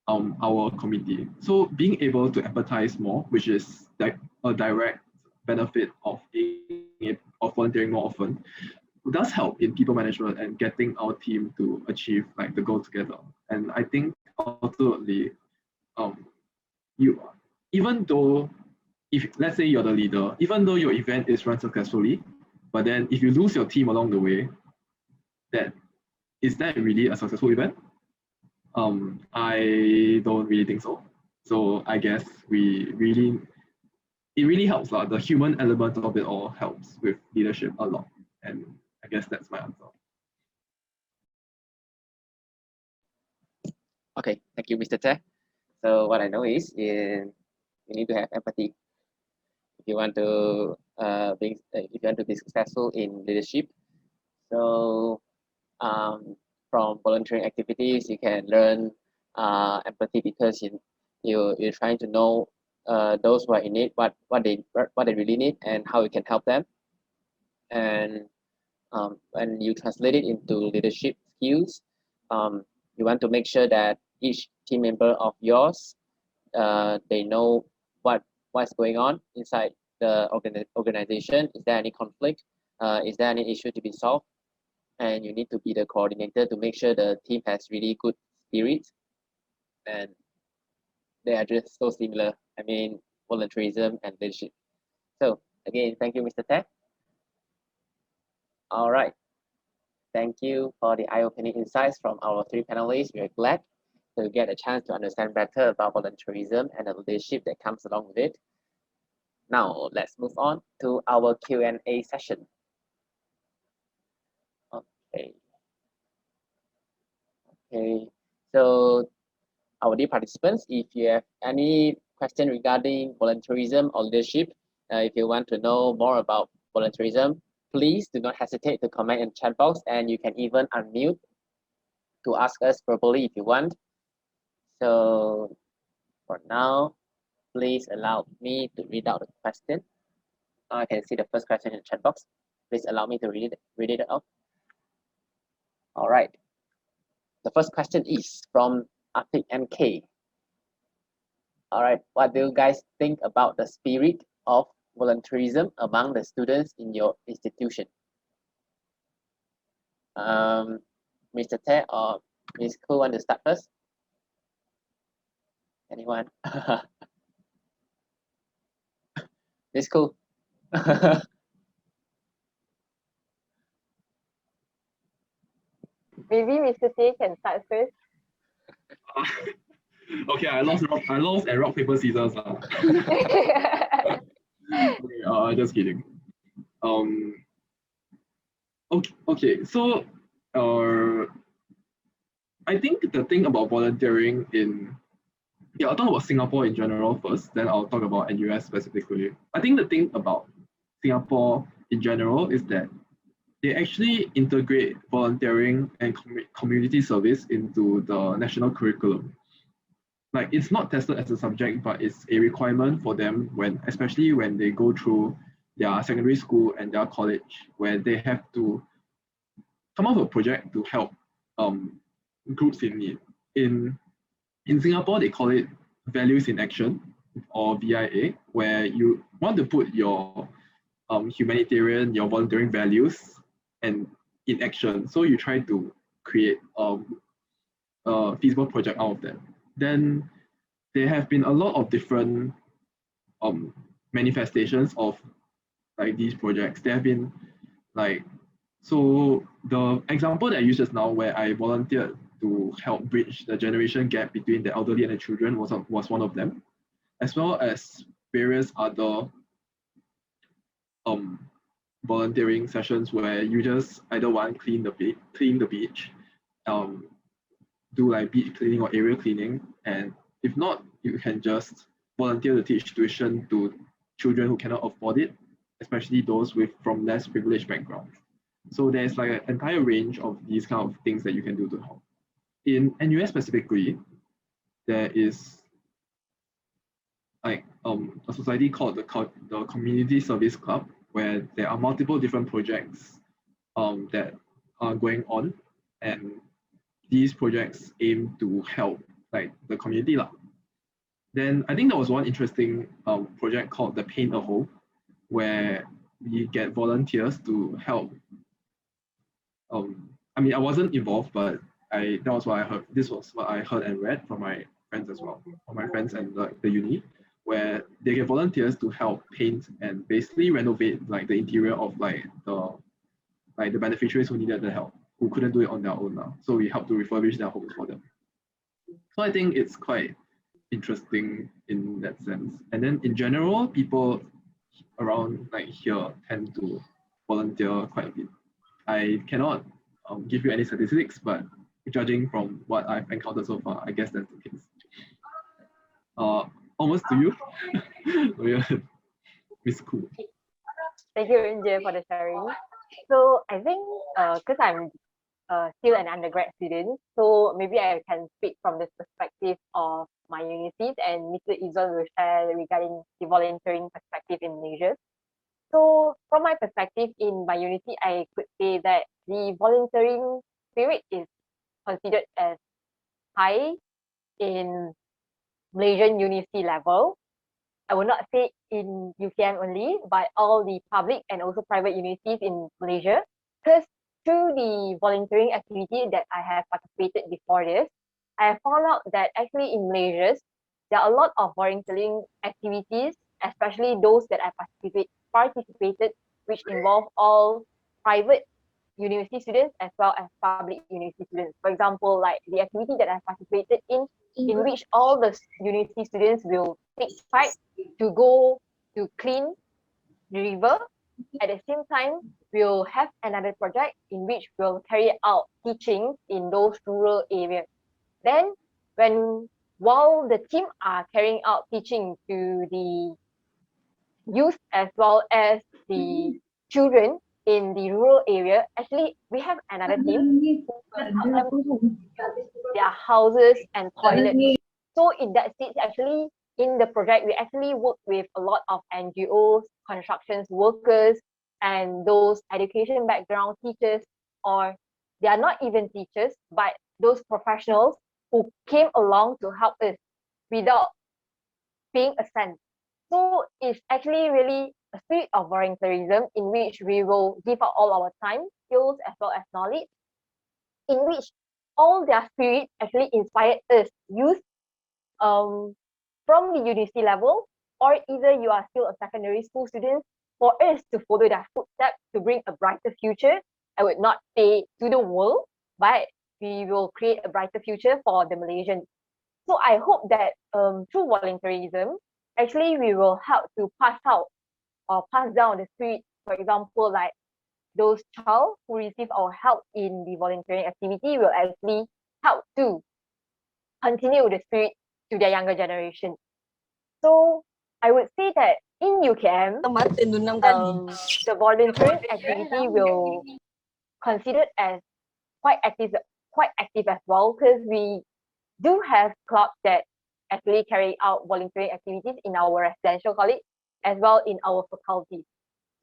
our committee. So being able to empathize more, which is like a direct benefit of volunteering more often, does help in people management and getting our team to achieve like the goal together. And I think ultimately, even though if let's say you're the leader, even though your event is run successfully, but then if you lose your team along the way, is that really a successful event? I don't really think so. So I guess it really helps. The human element of it all helps with leadership a lot. And I guess that's my answer. Okay, thank you, Mr. Te. So what I know is you need to have empathy if you want to be successful in leadership. So from volunteering activities, you can learn empathy, because you're trying to know those who are in need, what they really need, and how you can help them. And when you translate it into leadership skills, you want to make sure that each team member of yours, they know what's going on inside the organization. Is there any conflict? Is there any issue to be solved? And you need to be the coordinator to make sure the team has really good spirit. And they are just so similar. I mean, volunteerism and leadership. So again, thank you, Mr. Tek. All right. Thank you for the eye-opening insights from our three panelists. We are glad to get a chance to understand better about volunteerism and the leadership that comes along with it. Now let's move on to our Q&A session. Okay. Okay. So our dear participants, if you have any question regarding volunteerism or leadership, if you want to know more about volunteerism, please do not hesitate to comment in chat box, and you can even unmute to ask us verbally if you want. So for now, please allow me to read out the question. I can see the first question in the chat box. Please allow me to read it out. All right. The first question is from Atik MK. All right, what do you guys think about the spirit of volunteerism among the students in your institution? Mr. Te or Ms. Koo want to start first? Anyone? Ms. Koo. Maybe Mr. Tay can start first. Okay, I lost at rock paper scissors. Okay, just kidding. Okay. So, I think the thing about volunteering I'll talk about Singapore in general first, then I'll talk about NUS specifically. I think the thing about Singapore in general is that they actually integrate volunteering and community service into the national curriculum. Like, it's not tested as a subject, but it's a requirement for them especially when they go through their secondary school and their college, where they have to come up with a project to help groups in need. In Singapore, they call it Values in Action, or VIA, where you want to put your humanitarian, your volunteering values and in action. So you try to create a feasible project out of that. Then there have been a lot of different manifestations of like these projects. There have been so the example that I used just now, where I volunteered to help bridge the generation gap between the elderly and the children, was one of them, as well as various other volunteering sessions where you just either want clean the beach, do like beach cleaning or area cleaning, and if not, you can just volunteer to teach tuition to children who cannot afford it, especially those from less privileged backgrounds. So there's like an entire range of these kind of things that you can do to help. In NUS specifically, there is like a society called the Community Service Club, where there are multiple different projects that are going on, and these projects aim to help like the community. Then I think there was one interesting project called the Paint a Hole, where we get volunteers to help. I mean, I wasn't involved, but that was what I heard. This was what I heard and read from my friends as well, from my friends and the uni, where they get volunteers to help paint and basically renovate like the interior of the beneficiaries who needed the help, who couldn't do it on their own now. So we help to refurbish their homes for them. So I think it's quite interesting in that sense. And then in general, people around like here tend to volunteer quite a bit. I cannot give you any statistics, but judging from what I've encountered so far, I guess that's the case. Almost to you, Miss Koo. Thank you, Inje, for the sharing. So I think because I'm still an undergrad student, so maybe I can speak from the perspective of my universities, and Mr. Izon will share regarding the volunteering perspective in Malaysia. So from my perspective in my university, I could say that the volunteering spirit is considered as high in Malaysian university level. I will not say in UKM only, but all the public and also private universities in Malaysia. Because through the volunteering activity that I have participated before this, I have found out that actually in Malaysia, there are a lot of volunteering activities, especially those that I participated, which involve all private university students as well as public university students. For example, like the activity that I participated in which all the university students will take part to go to clean the river. At the same time, we'll have another project in which we'll carry out teaching in those rural areas. Then, while the team are carrying out teaching to the youth as well as the children in the rural area, actually we have another team who will help them to build their houses and toilets. So in that stage, actually in the project, we actually work with a lot of NGOs, construction workers, and those education background teachers, or they are not even teachers, but those professionals who came along to help us without paying a cent. So it's actually really a spirit of volunteerism in which we will give out all our time, skills, as well as knowledge, in which all their spirit actually inspired us youth from the university level, or either you are still a secondary school student, for us to follow their footsteps to bring a brighter future. I would not say to the world, but we will create a brighter future for the Malaysians. So I hope that through volunteerism, actually we will help to pass out or pass down the spirit. For example, like those child who receive our help in the volunteering activity will actually help to continue the spirit to their younger generation. So I would say that in UKM, the volunteering activity will considered as quite active as well, because we do have clubs that actually carry out volunteering activities in our residential college as well in our faculty.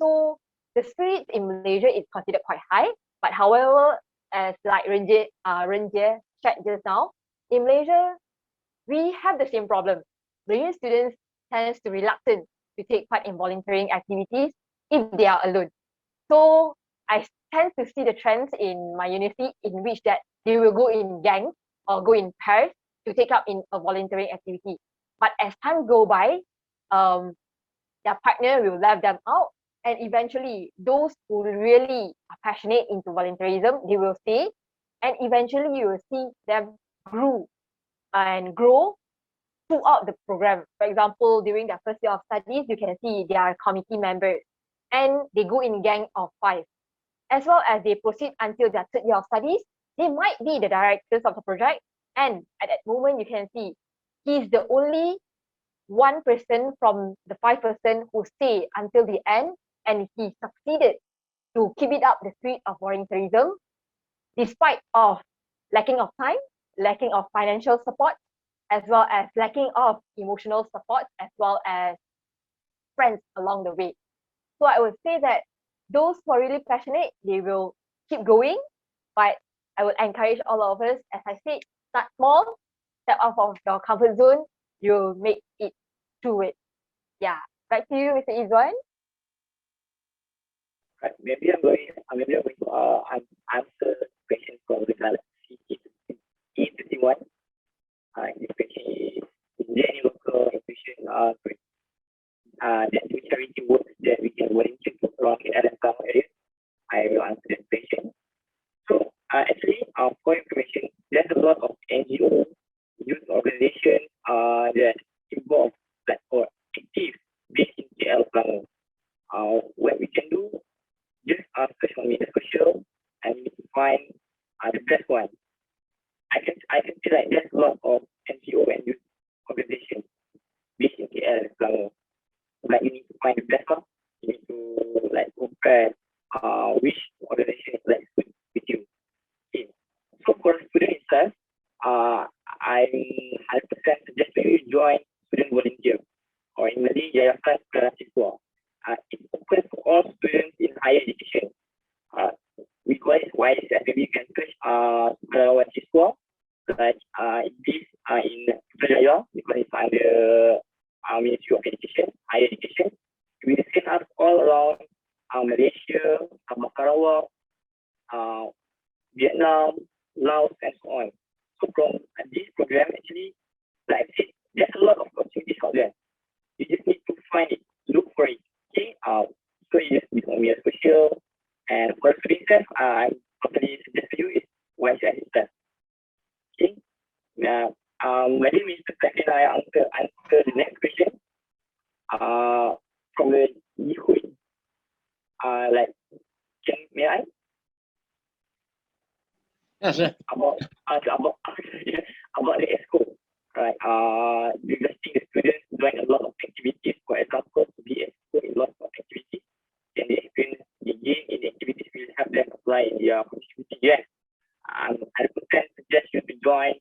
So the spirit in Malaysia is considered quite high, but however, as like Renjie shared just now, in Malaysia, we have the same problem. Malaysian students tend to reluctant to take part in volunteering activities if they are alone. So I tend to see the trends in my university in which that they will go in gangs or go in pairs to take up in a volunteering activity. But as time go by, their partner will leave them out, and eventually those who really are passionate into volunteerism, they will stay, and eventually you will see them grow throughout the program. For example, during their first year of studies, you can see they are committee members and they go in gang of 5. As well as they proceed until their third year of studies, they might be the directors of the project. And at that moment, you can see he's the only one person from the 5% who stay until the end, and he succeeded to keep it up the spirit of volunteerism, despite of lacking of time, lacking of financial support, as well as lacking of emotional support, as well as friends along the way. So I would say that those who are really passionate, they will keep going. But I would encourage all of us, as I said, start small, step out of your comfort zone, you'll make it through it. Yeah. Back to you, Mr. Izwan. Right. Maybe I'm going to answer question from the E31. This question is there any local institution that do charity work that we can volunteer to around the Adam area? I will answer that question. So actually, for information, there's a lot of NGO, youth organizations that involved or active based in KL Selangor. What we can do, just search on media social and we need to find the best one. I can feel like there's a lot of NGO and youth organizations based in KL Selangor. Like you need to find the best one. You need to like compare which organization is like good with you. Okay. So for student itself, I'm 100% suggest you join student volunteer, or in Malay, Yayasan Mahasiswa. It's open to all students in higher education. We call it YSF. Maybe you can search Mahasiswa, like this in Persatuan, because it's under Ministry of Education, Higher Education. We send us all around Malaysia, Sarawak, Vietnam, Laos, and so on. So from this program, actually, like I said, there's a lot of opportunities out there. You just need to find it, look our Yihui. Like, may I? Yeah, sure. About yeah, about the ESCO, right? Investing the students join a lot of activities. For example, to be ESCO in lots of activities, and the experience they gain in the activities will help them apply in their productivity. Yes, I would suggest you to join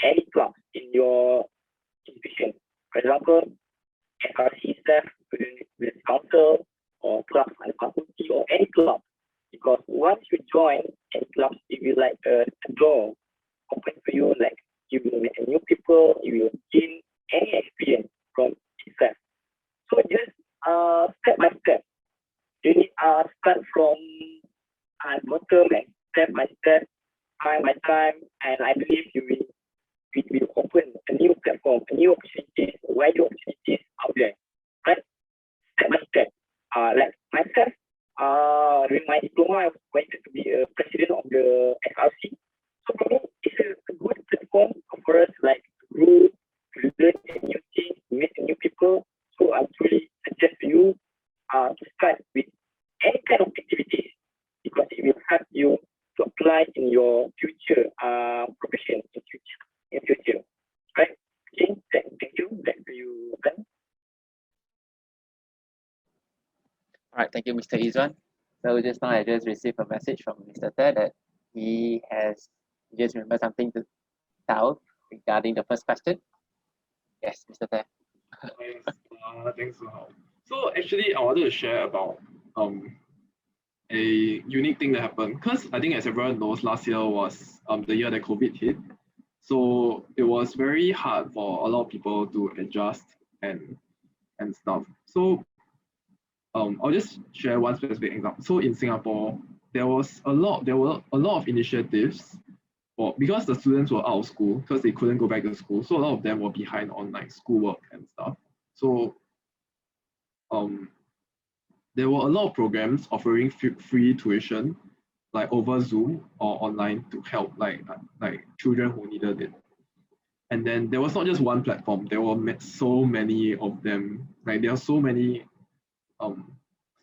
any club in your institution. For example, FRC staff, student council, or clubs and faculty, or any club. Because once you join any clubs, it will like a door open for you. Like you will meet new people, you will gain any experience from itself. So just step by step. You need start from bottom and step by step, time by time, and I believe it will open a new platform, a new opportunities, wider opportunities out there. Right? Step by step. Like myself, during my diploma, I was invited to be a president of the FRC. So for me, it's a good platform for us, like to grow, to learn new things, to meet new people. So I truly suggest to you to start with any kind of activities because it will help you to apply in your future profession in future. Right? Okay, thank you. Back to you, Ben. All right, thank you, Mr. Izwan. So just now I just received a message from Mr. Ted that he just remembered something to tell regarding the first question. Yes, Mr. Ted. Thanks for help. So actually, I wanted to share about a unique thing that happened because I think as everyone knows, last year was the year that COVID hit. So it was very hard for a lot of people to adjust and stuff. So I'll just share one specific example. So in Singapore, there were a lot of initiatives because the students were out of school because they couldn't go back to school. So a lot of them were behind on like schoolwork and stuff. So there were a lot of programs offering free tuition like over Zoom or online to help like children who needed it. And then there was not just one platform, there were so many of them. Like there are so many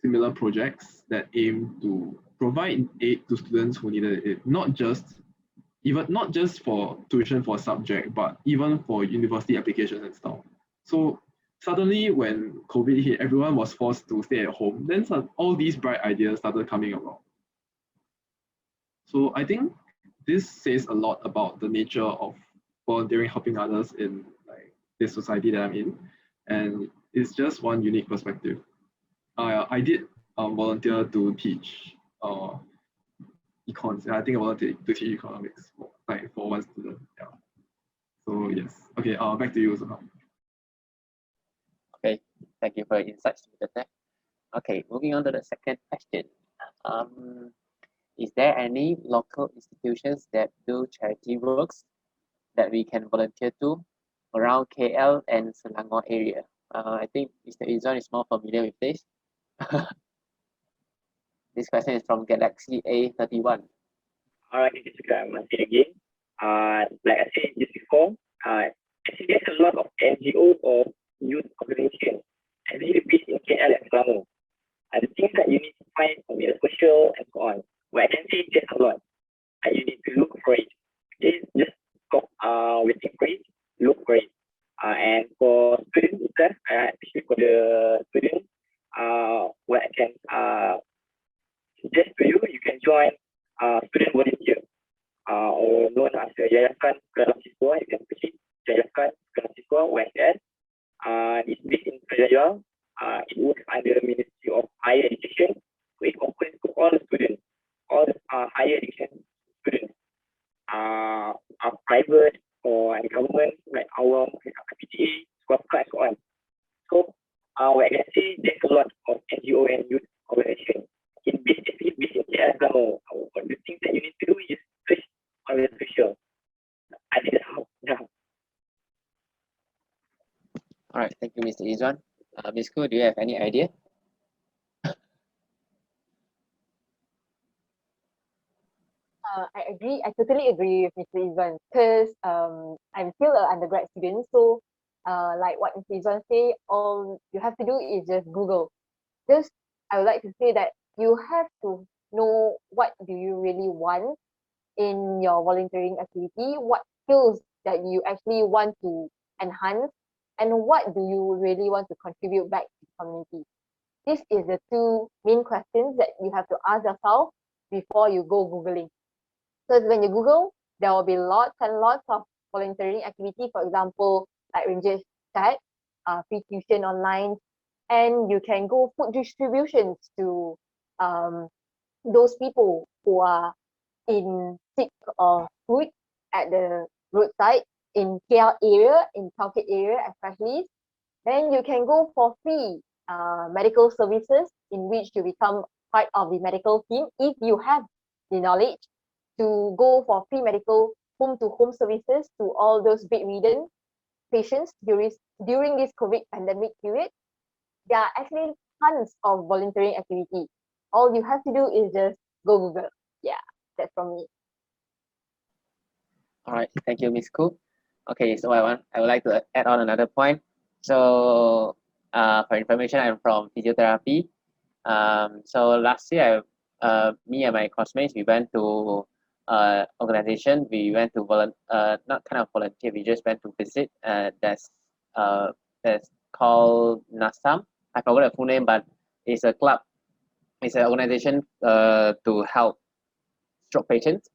similar projects that aim to provide aid to students who needed it, not just for tuition for a subject, but even for university applications and stuff. So suddenly when COVID hit, everyone was forced to stay at home. Then all these bright ideas started coming along. So I think this says a lot about the nature of volunteering, helping others in like this society that I'm in. And it's just one unique perspective. I did volunteer to teach econs. I think I volunteered to teach economics for one student. Yeah. So yes. Okay. Back to you, Sunal. Okay, thank you for your insights, Mr. Ted. Okay, moving on to the second question. Is there any local institutions that do charity works that we can volunteer to around KL and Selangor area? I think Mr. Izwan is more familiar with this. This question is from Galaxy A31. All right, this is Martin again. Like I said just before, actually there's a lot of NGOs or youth organizations, actually based in KL and Selangor. The things that you need to find from your social and so on. Well, I can say there's a lot. You need to look for it. Just stop waiting for it, look for it. And for students itself, especially for the students, what I can suggest to you, you can join student volunteer or known as Yayasan Mahasiswa. You can visit Yayasan Mahasiswa, YSS. It's based in Persatuan. It works under the Ministry of Higher Education. So it opens to all the students, all higher education students, private or government, like our PTA, swasta, and so on. So what I can say, there's a lot of NGO and youth organizations. In basically in KL, the things that you need to do is search on the social. I think that's how. Yeah. All right, thank you, Mr. Izwan. Ms. Koo, do you have any idea? I agree. I totally agree with Mr. Izwan because I'm still an undergrad student. So like what Mr. Izwan say, all you have to do is just Google. Just, I would like to say that you have to know what do you really want in your volunteering activity, what skills that you actually want to enhance, and what do you really want to contribute back to the community. This is the two main questions that you have to ask yourself before you go Googling. So when you Google, there will be lots and lots of volunteering activity. For example, like Ranjit said, free tuition online, and you can go food distributions to um, those people who are in sick of food at the roadside in KL area, in Phuket area especially. Then you can go for free medical services in which you become part of the medical team if you have the knowledge to go for free medical home-to-home services to all those bedridden patients during this COVID pandemic period. There are actually tons of volunteering activity. All you have to do is just go Google. Yeah, that's from me. All right, thank you, Miss Koo. Okay, so I would like to add on another point. So, for information, I'm from physiotherapy. So last year, me and my classmates, we went to organization. We went to not kind of volunteer. We just went to visit. That's called NASAM. I forgot the full name, but it's a club. It's an organization to help stroke patients,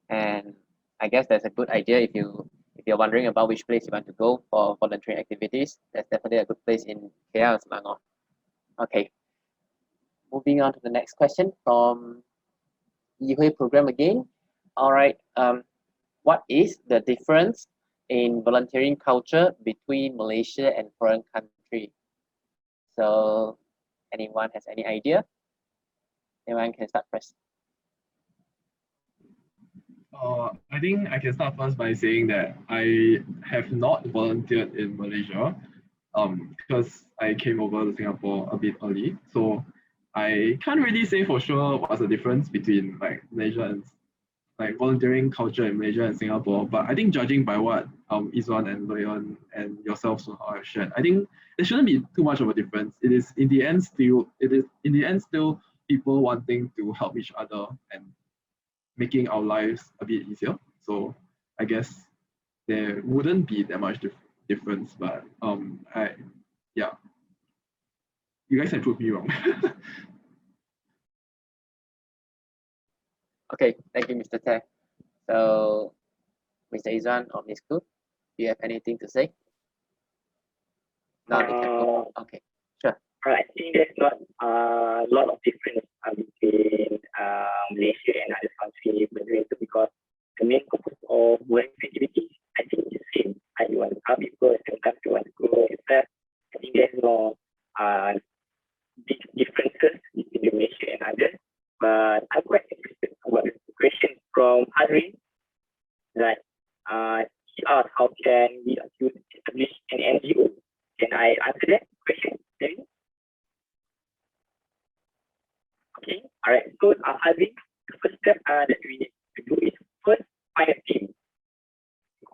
and I guess that's a good idea if you're wondering about which place you want to go for volunteering activities. That's definitely a good place in KL, Selangor. Okay, moving on to the next question from IAAY program again. All right, what is the difference in volunteering culture between Malaysia and foreign country? So, anyone has any idea? Anyone can start first. I think I can start first by saying that I have not volunteered in Malaysia because I came over to Singapore a bit early. So I can't really say for sure what's the difference between like Malaysia and like volunteering culture in Malaysia and Singapore. But I think judging by what Izwan and Leon and yourself so have shared, I think there shouldn't be too much of a difference. It is in the end still people wanting to help each other and making our lives a bit easier. So I guess there wouldn't be that much difference, but yeah, you guys can prove me wrong. Okay, thank you, Mr. Teh. So, Mr. Izwan or Ms. Koo, do you have anything to say? No, they can go. Okay, sure. I think there's not a lot of difference between Malaysia and other countries because the main purpose of work activities, I think, is the same. You want to help people, same time you want to grow yourself. I think there's no big differences between Malaysia and others. But I'm quite interested about the question from Hazrin. That he asked, how can we establish an NGO? Can I answer that question, maybe? Okay, all right. So, Hazrin, the first step that we need to do is first find a team.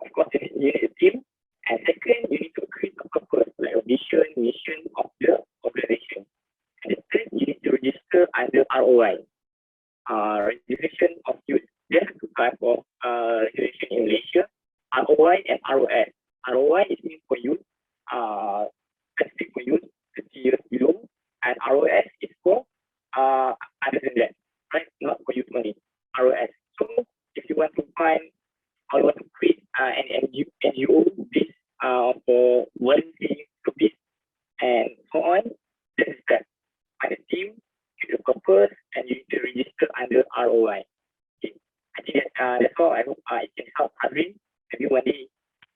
Of course, you need a team. And second, you need to create a purpose, like a vision, mission of the organization. And the third, you need to register under ROI, Registration of Youth. There's two types of registration in Malaysia, ROI and ROS. ROI is meant for youth, specific for youth 30 years below, and ROS is for other than that, right? Not for youth only. ROS. So if you want to find or you want to create an NGO based for volunteering purpose and so on, this is that. Find a team, get a purpose, and you need to register under ROI. Okay. I think that's all. I hope it can help Hazrin. Maybe one day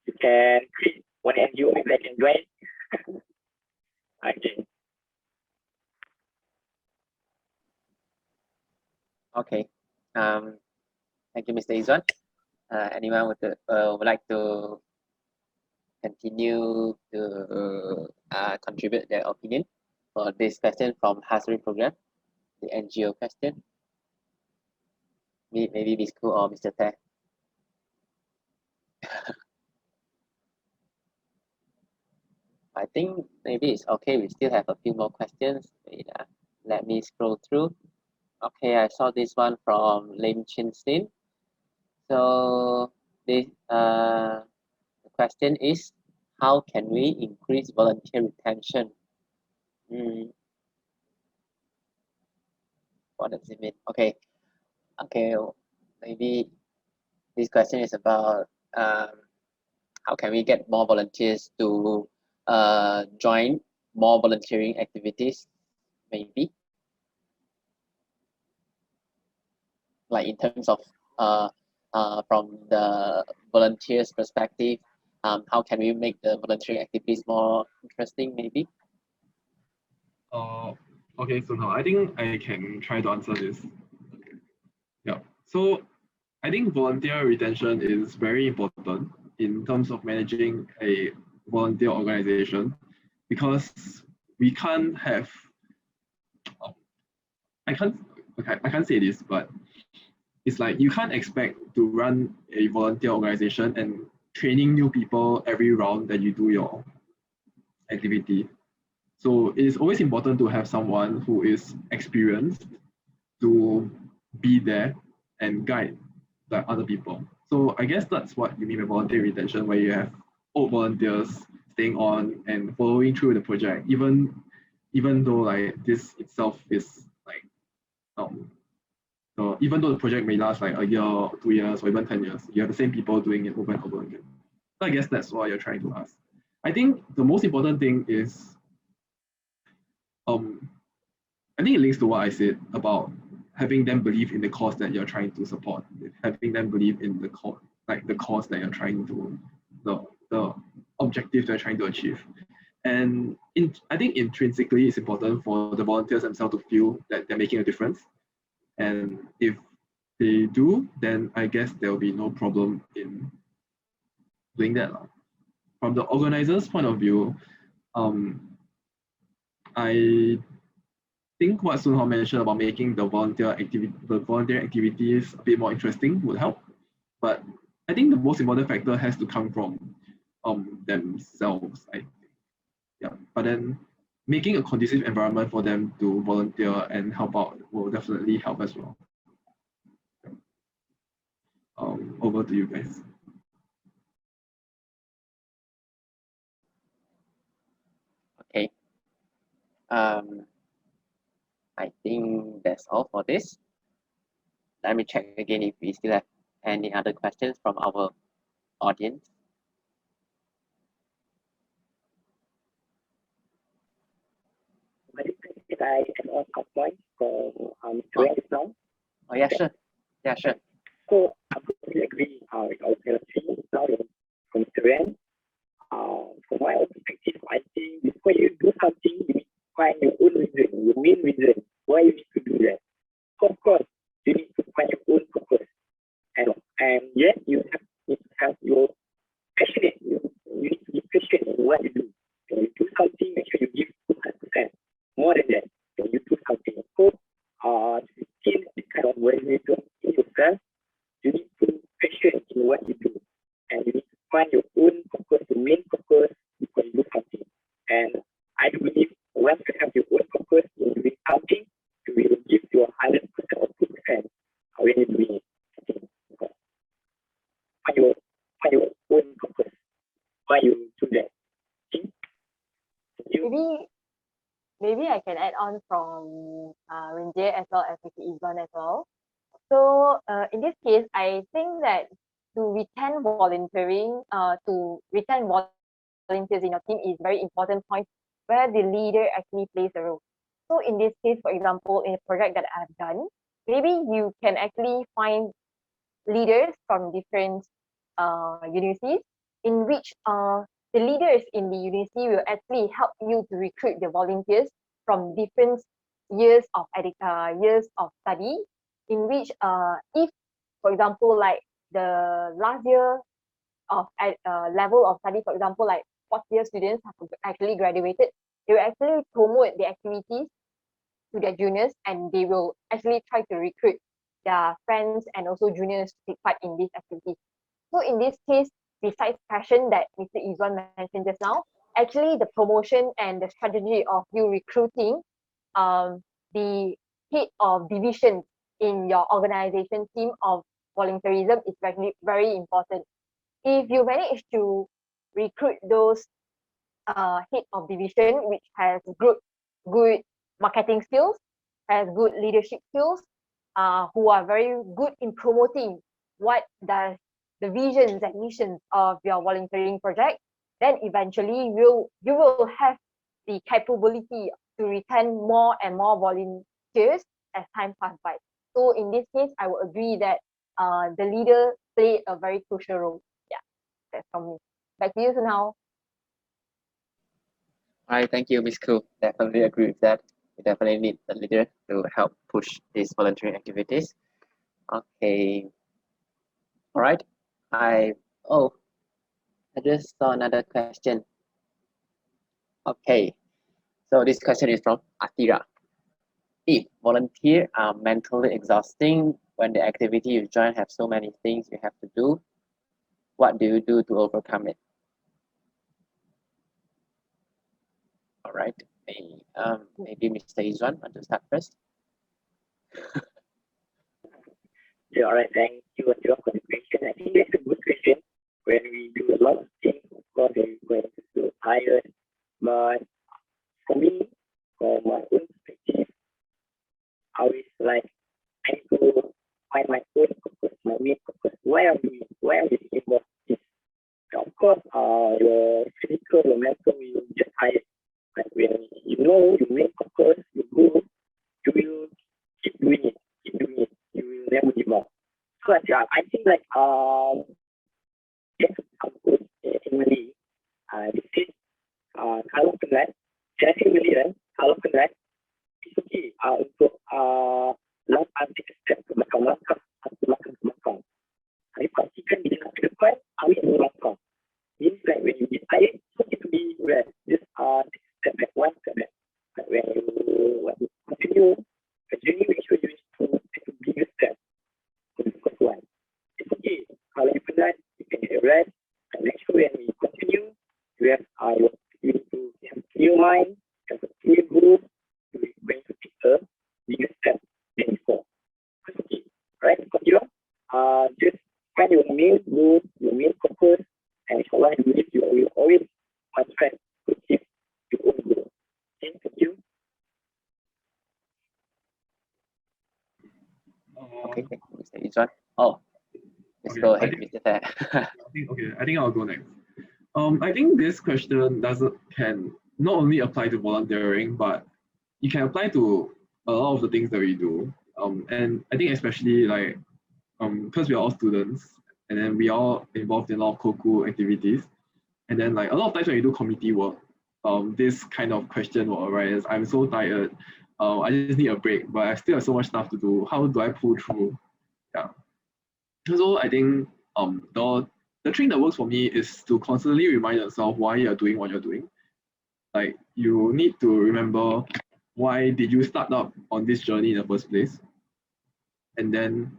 you can create one NGO, maybe I can join. Okay. Okay. Thank you, Mr. Izwan. Anyone would like to continue to contribute their opinion for this question from Hazrin program, the NGO question? Maybe Ms. Koo or Mr. Teh. I think maybe it's okay. We still have a few more questions. Wait, let me scroll through. Okay, I saw this one from Lim Chin Sin. So the question is, how can we increase volunteer retention? What does it mean? Okay, maybe this question is about how can we get more volunteers to join more volunteering activities, maybe like in terms of from the volunteers perspective, how can we make the volunteering activities more interesting, maybe? Okay, so now I think I can try to answer this. Yeah. So I think volunteer retention is very important in terms of managing a volunteer organization, because we can't have I can't okay, I can't say this, but it's like you can't expect to run a volunteer organization and training new people every round that you do your activity. So it is always important to have someone who is experienced to be there and guide the other people. So I guess that's what you mean by volunteer retention, where you have old volunteers staying on and following through the project, even though like this itself is like so even though the project may last like a year, 2 years, or even 10 years, you have the same people doing it over and over again. So I guess that's what you're trying to ask. I think the most important thing is I think it links to what I said about having them believe in the cause that you're trying to support, having them believe in the cause, like the cause that you're trying to, the objective they're trying to achieve. And I think intrinsically it's important for the volunteers themselves to feel that they're making a difference. And if they do, then I guess there will be no problem in doing that. From the organizer's point of view, I think what Sun Hao mentioned about making the volunteer activities a bit more interesting would help. But I think the most important factor has to come from themselves, I think. Yeah. But then making a conducive environment for them to volunteer and help out will definitely help as well. Over to you guys. Okay. I think that's all for this. Let me check again if we still have any other questions from our audience. Can I add on a point for Mr. just now? Oh yeah, sure. Yeah, sure. So I completely agree with our philosophy now from Mr. From my perspective, I think before you do something, you need to find your own reason, your main reason why you need to do that. So of course, you need to find your own purpose. And yes, you need to have your passionate. You need to be passionate in what you do. When you do something, make sure you give 200%. More than that, when you do something, so to maintain this kind of motivation in yourself, you need to be passionate in what you do. And you need to find your own purpose, the main purpose before you do something. And I do believe once you have your own purpose in doing something, you will give your 100% or 2% when you're doing it. Find your own purpose. Why you do that? Maybe I can add on from Rinjay as well as Izwan as well. So in this case, I think that to retain volunteers in your team is very important point where the leader actually plays a role. So in this case, for example, in a project that I've done, maybe you can actually find leaders from different universities in which the leaders in the university will actually help you to recruit the volunteers from different years of study, in which if, for example, like the last year of level of study, for example, like fourth year students have actually graduated, they will actually promote the activities to their juniors, and they will actually try to recruit their friends and also juniors to take part in these activities. So in this case, besides passion that Mr. Izwan mentioned just now, actually the promotion and the strategy of you recruiting the head of division in your organization team of volunteerism is very, very important. If you manage to recruit those head of division which has good marketing skills, has good leadership skills, who are very good in promoting what does the visions and missions of your volunteering project, then eventually you will have the capability to retain more and more volunteers as time passes by. So in this case, I would agree that the leader played a very crucial role. Yeah, that's from me. Back to you now. All right, thank you, Miss Koo. Definitely agree with that. We definitely need the leader to help push these volunteering activities. Okay. All right. I just saw another question. Okay. So this question is from Atira. If volunteer are mentally exhausting when the activity you join have so many things you have to do, what do you do to overcome it? All right. Maybe Mr. Izwan want to start first. Yeah, all right. Thank you, Anjua, for the question. I think that's a good question. When we do a lot of things, of course, we're going to feel tired. But for me, from my own perspective, I always like I need to find my own purpose, my main purpose. Why am I getting involved in this? Of course, your physical, your mental will get tired. But when you know your main purpose, you go, you will keep doing it. You will never give up. So I think like yes, of course, in Malay, this is kalau penat, saya say Malay kan, kalau penat, it's okay untuk langkah take a step ke belakang ke belakang. Hari pastikan bila nak ke depan, ambil dua langkah. Means like when you get tired, it's okay to be rest. Just take a step back, one step back. But when you continue the journey, make sure you take a bigger step to the first one. It's okay. Kalau you penat, you can get a rest. And make sure when you continue, you have you need to have a clear mind, have a clear goal. You're going to take a bigger step than before. It's okay. Right? Continue. Just find your main goal, your main purpose, and inshallah, I believe you will always on track to achieve your own goal. Thank you. Okay, thank you, Mr. Izwan. Oh, let's Okay, go I ahead, think- Mr. Ted. I think I'll go next. I think this question can not only apply to volunteering, but it can apply to a lot of the things that we do. And I think especially like because we are all students and then we are all involved in a lot of co-co activities. And then like a lot of times when you do committee work, this kind of question will arise. I'm so tired. I just need a break, but I still have so much stuff to do. How do I pull through? Yeah. So I think the trick that works for me is to constantly remind yourself why you're doing what you're doing. Like you need to remember why did you start up on this journey in the first place, and then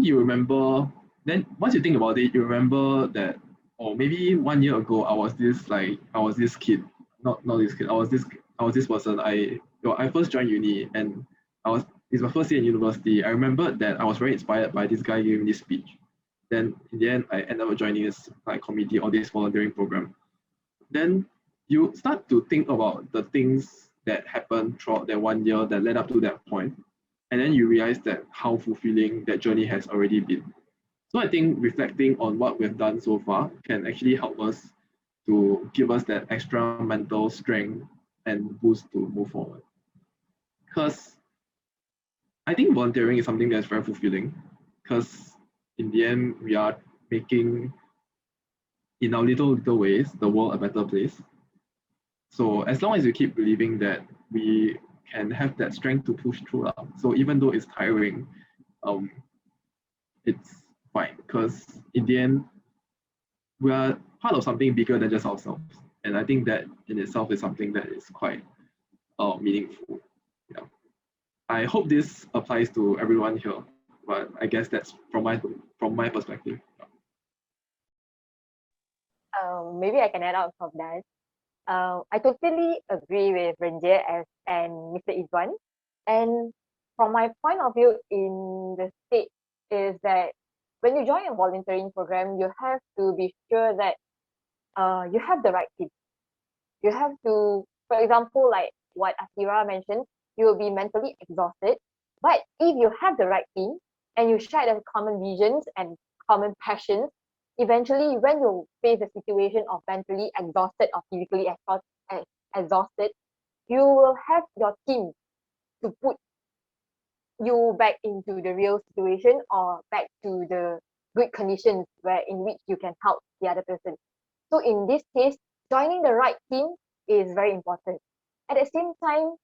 you remember. Then once you think about it, you remember that, or maybe 1 year ago I was this kid, not this kid. I was this person. I first joined uni and it's my first year in university. I remembered that I was very inspired by this guy giving this speech. Then in the end, I ended up joining this like committee or this volunteering program. Then you start to think about the things that happened throughout that 1 year that led up to that point, and then you realize that how fulfilling that journey has already been. So I think reflecting on what we've done so far can actually help us to give us that extra mental strength and boost to move forward. Because I think volunteering is something that's very fulfilling, because in the end, we are making, in our little ways, the world a better place. So as long as we keep believing that we can have that strength to push through, so even though it's tiring, it's fine, because in the end, we are part of something bigger than just ourselves. And I think that in itself is something that is quite meaningful. Yeah. I hope this applies to everyone here, but I guess that's from my perspective. maybe I can add out of that. I totally agree with Renjie and Mr. Izwan. And from my point of view in the state is that when you join a volunteering program, you have to be sure that you have the right team. You have to, for example, like what Akira mentioned, you will be mentally exhausted. But if you have the right team and you share the common visions and common passions, eventually when you face a situation of mentally exhausted or physically exhausted, you will have your team to put you back into the real situation or back to the good conditions where in which you can help the other person. So in this case, joining the right team is very important. At the same time,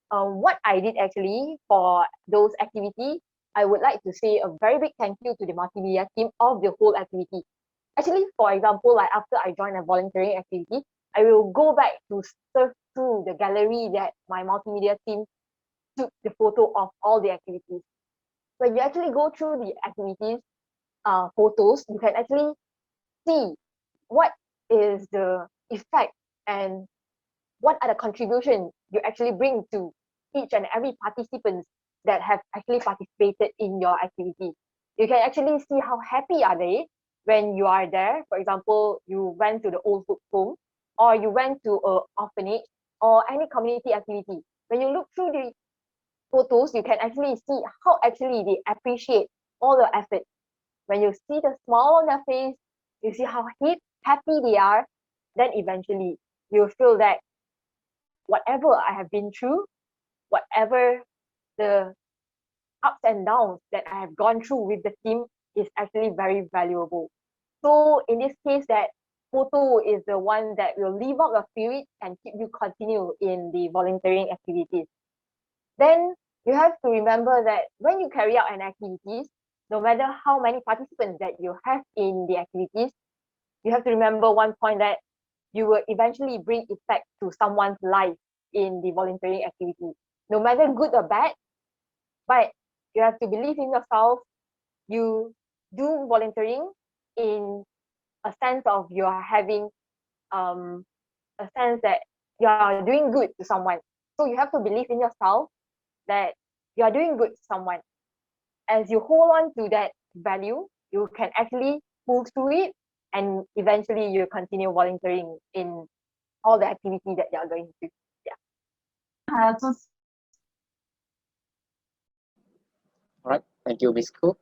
what I did actually for those activities, I would like to say a very big thank you to the multimedia team of the whole activity. Actually, for example, like after I join a volunteering activity, I will go back to surf through the gallery that my multimedia team took the photo of all the activities. When you actually go through the activities photos, you can actually see what is the effect and what are the contributions you actually bring to each and every participants that have actually participated in your activity. You can actually see how happy are they when you are there. For example, you went to the old folks home or you went to a orphanage or any community activity. When you look through the photos, you can actually see how actually they appreciate all the effort. When you see the smile on their face, you see how happy they are, then eventually you feel that whatever I have been through, whatever the ups and downs that I have gone through with the team is actually very valuable. So in this case, that photo is the one that will live up your spirit and keep you continue in the volunteering activities. Then you have to remember that when you carry out an activities, no matter how many participants that you have in the activities, you have to remember one point that you will eventually bring effect to someone's life in the volunteering activity, no matter good or bad. But you have to believe in yourself. You do volunteering in a sense of you are having a sense that you are doing good to someone. So you have to believe in yourself that you are doing good to someone. As you hold on to that value, you can actually move through it and eventually you continue volunteering in all the activity that you are going to. Yeah. All right, thank you, Miss Ko.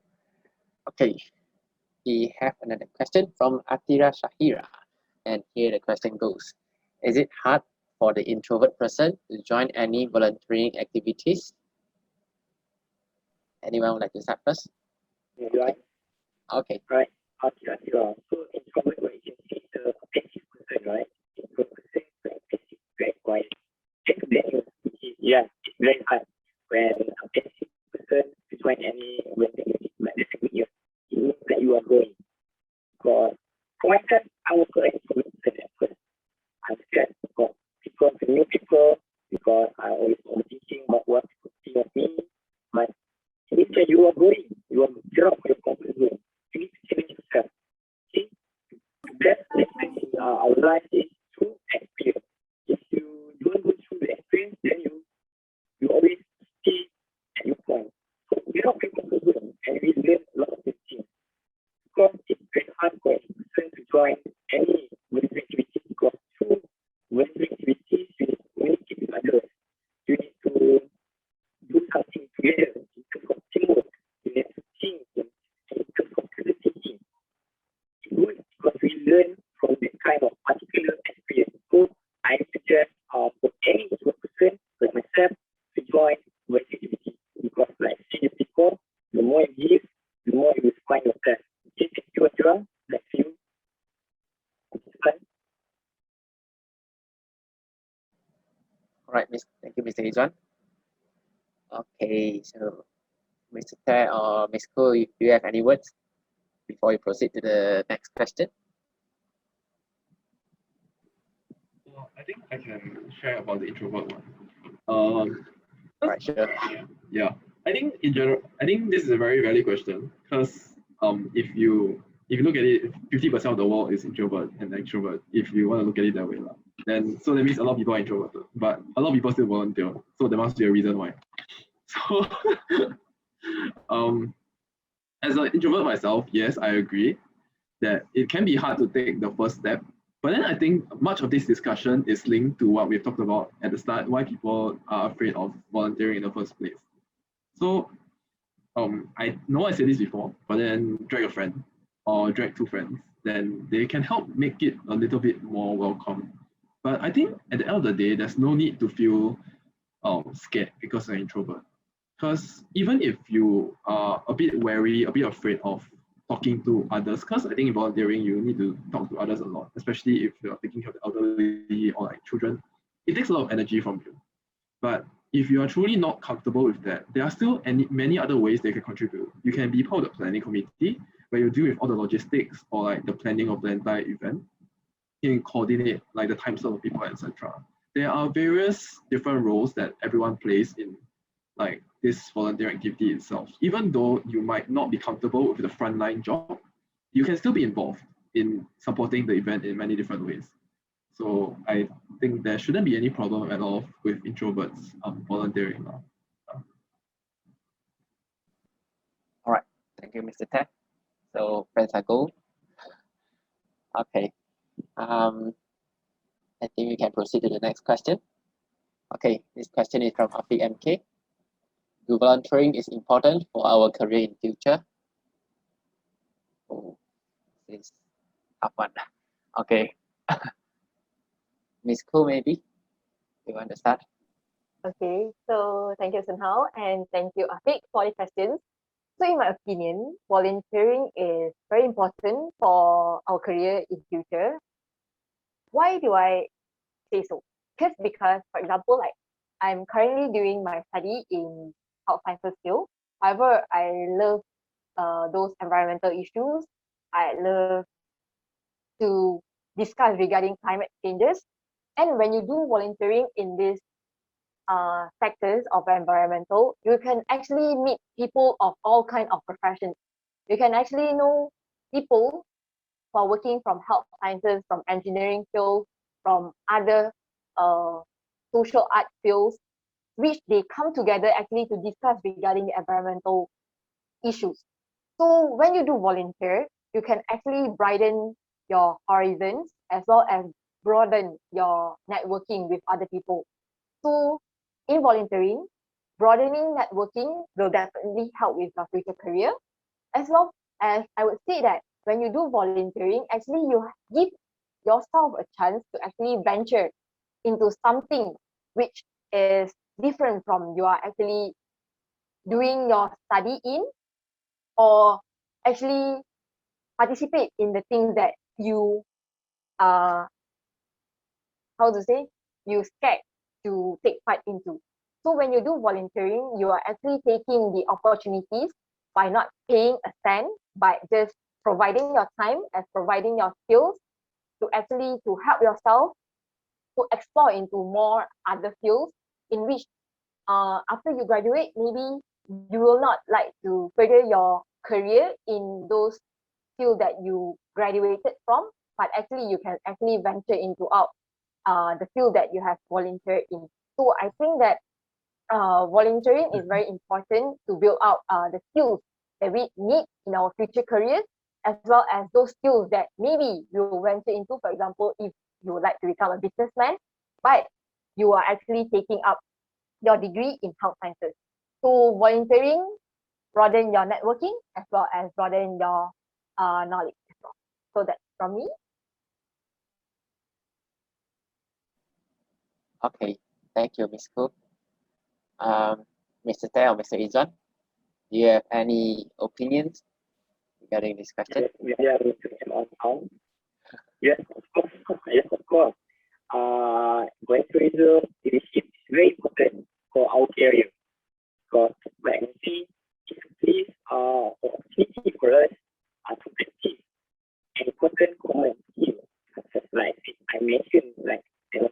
Okay, we have another question from Atira Shahira. And here the question goes. Is it hard for the introvert person to join any volunteering activities? Anyone would like to start first? Right. Okay. Right. Okay. So introvert, right, you can see the passive person, right? Introvert person, like passive, very quiet. And yeah, it's very hard when a passive person to join any volunteering activity, but that's a good news. It means that you are growing. Because for myself, I was an introvert person at first. I'm scared because people, the new people, because I always overthinking about what people think of me. But it means that you are growing. You are growing for your comfort zone. You need to challenge yourself. See, the best lesson in our life is through experience. If you don't go through the experience, then you always stay at your point. So get out of your comfort zone and we learn a lot of things. Because it's very hard for a person to join any volunteering activity because through volunteering activities you need to communicate with others. You need to do something together in terms of teamwork. You need to think in terms of creativity. It's good because we learn from that kind of particular experience. So I suggest for any person like myself to join volunteering activity because like senior people, the more you give, the more you will find yourself. Thank you, Ajwa. That's you. All right, thank you, Mr. Izwan. Okay, so Mr. Tay or Ms. Ko, do you have any words before we proceed to the next question? Well, I think I can share about the introvert one. All right, sure. Yeah, I think in general, I think this is a very valid question because if you if you look at it, 50% of the world is introvert and extrovert, if you want to look at it that way. Then so that means a lot of people are introverted, but a lot of people still volunteer. So there must be a reason why. So as an introvert myself, yes, I agree that it can be hard to take the first step. But then I think much of this discussion is linked to what we've talked about at the start, why people are afraid of volunteering in the first place. So I know I said this before, but then drag a friend or drag two friends, then they can help make it a little bit more welcome. But I think at the end of the day, there's no need to feel scared because you're an introvert. Because even if you are a bit wary, a bit afraid of talking to others, because I think in volunteering, you need to talk to others a lot, especially if you're taking care of the elderly or like children. It takes a lot of energy from you. But if you are truly not comfortable with that, there are still many other ways they can contribute. You can be part of the planning committee where you deal with all the logistics or like the planning of the entire event. You can coordinate like the time slot of people, etc. There are various different roles that everyone plays in like this volunteer activity itself. Even though you might not be comfortable with the frontline job, you can still be involved in supporting the event in many different ways. So I think there shouldn't be any problem at all with introverts volunteering. All right, thank you, Mr. Ted. So friends are go. Okay, I think we can proceed to the next question. Okay, this question is from Afiq MK. Do volunteering is important for our career in future? Oh, this is tough one. Okay. Miss Ko, maybe you want to start? Okay, so thank you, Sun Hao, and thank you, Afiq, for the questions. So in my opinion, volunteering is very important for our career in future. Why do I say so? Because, for example, like I'm currently doing my study in health sciences field. However, I love those environmental issues. I love to discuss regarding climate changes. And when you do volunteering in these sectors of environmental, you can actually meet people of all kinds of professions. You can actually know people who are working from health sciences, from engineering fields, from other social art fields, which they come together actually to discuss regarding the environmental issues. So when you do volunteer, you can actually broaden your horizons as well as broaden your networking with other people. So in volunteering, broadening networking will definitely help with your future career, as well as I would say that when you do volunteering, actually you give yourself a chance to actually venture into something which is different from you are actually doing your study in, or actually participate in the things that you how to say, you scared to take part into. So when you do volunteering, you are actually taking the opportunities by not paying a cent, but just providing your time and providing your skills to actually to help yourself to explore into more other fields in which after you graduate, maybe you will not like to further your career in those field that you graduated from, but actually you can actually venture into out the field that you have volunteered in. So I think that volunteering is very important to build out the skills that we need in our future careers, as well as those skills that maybe you will venture into. For example, if you would like to become a businessman, but you are actually taking up your degree in health sciences. So volunteering broaden your networking as well as broaden your knowledge as well. So that's from me. Okay, thank you, Miss Ko. Mr. Tay or Mr. Izan, do you have any opinions regarding this question? Maybe I will put him on now. Yes, of course. Yes, of course. Volunteerism leadership is very important for our career, because like we see, it's a place opportunity for us to achieve an important common skill. Like I mentioned, like I was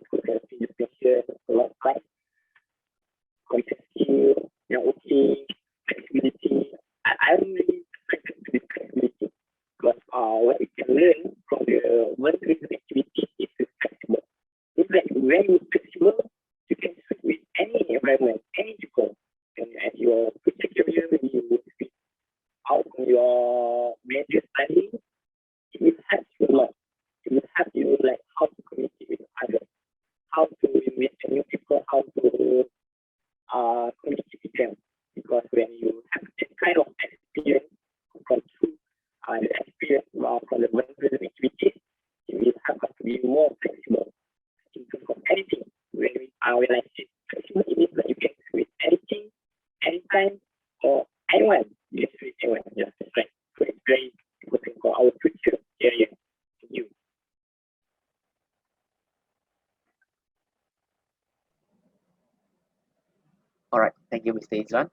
in the picture a lot of times. Computer skill, networking, flexibility. I'm really attracted to this flexibility because what we can learn from the volunteerism activity is flexible. It's like when you're flexible, you can switch with any environment, any people. And at your future career, maybe you will switch out from your major study. It will help you a lot. It will help you like how to communicate with others, how to meet new people, how to communicate with them. Because when you have that kind of experience from the experience from the volunteerism activities, it will help us to be more flexible in terms of anything. When I say flexible, it means that you can do it anything, anytime, or anyone. You can do it anyone. Yes, that's right. So it's very important for our future area. You. All right, thank you, Mr. Izwan.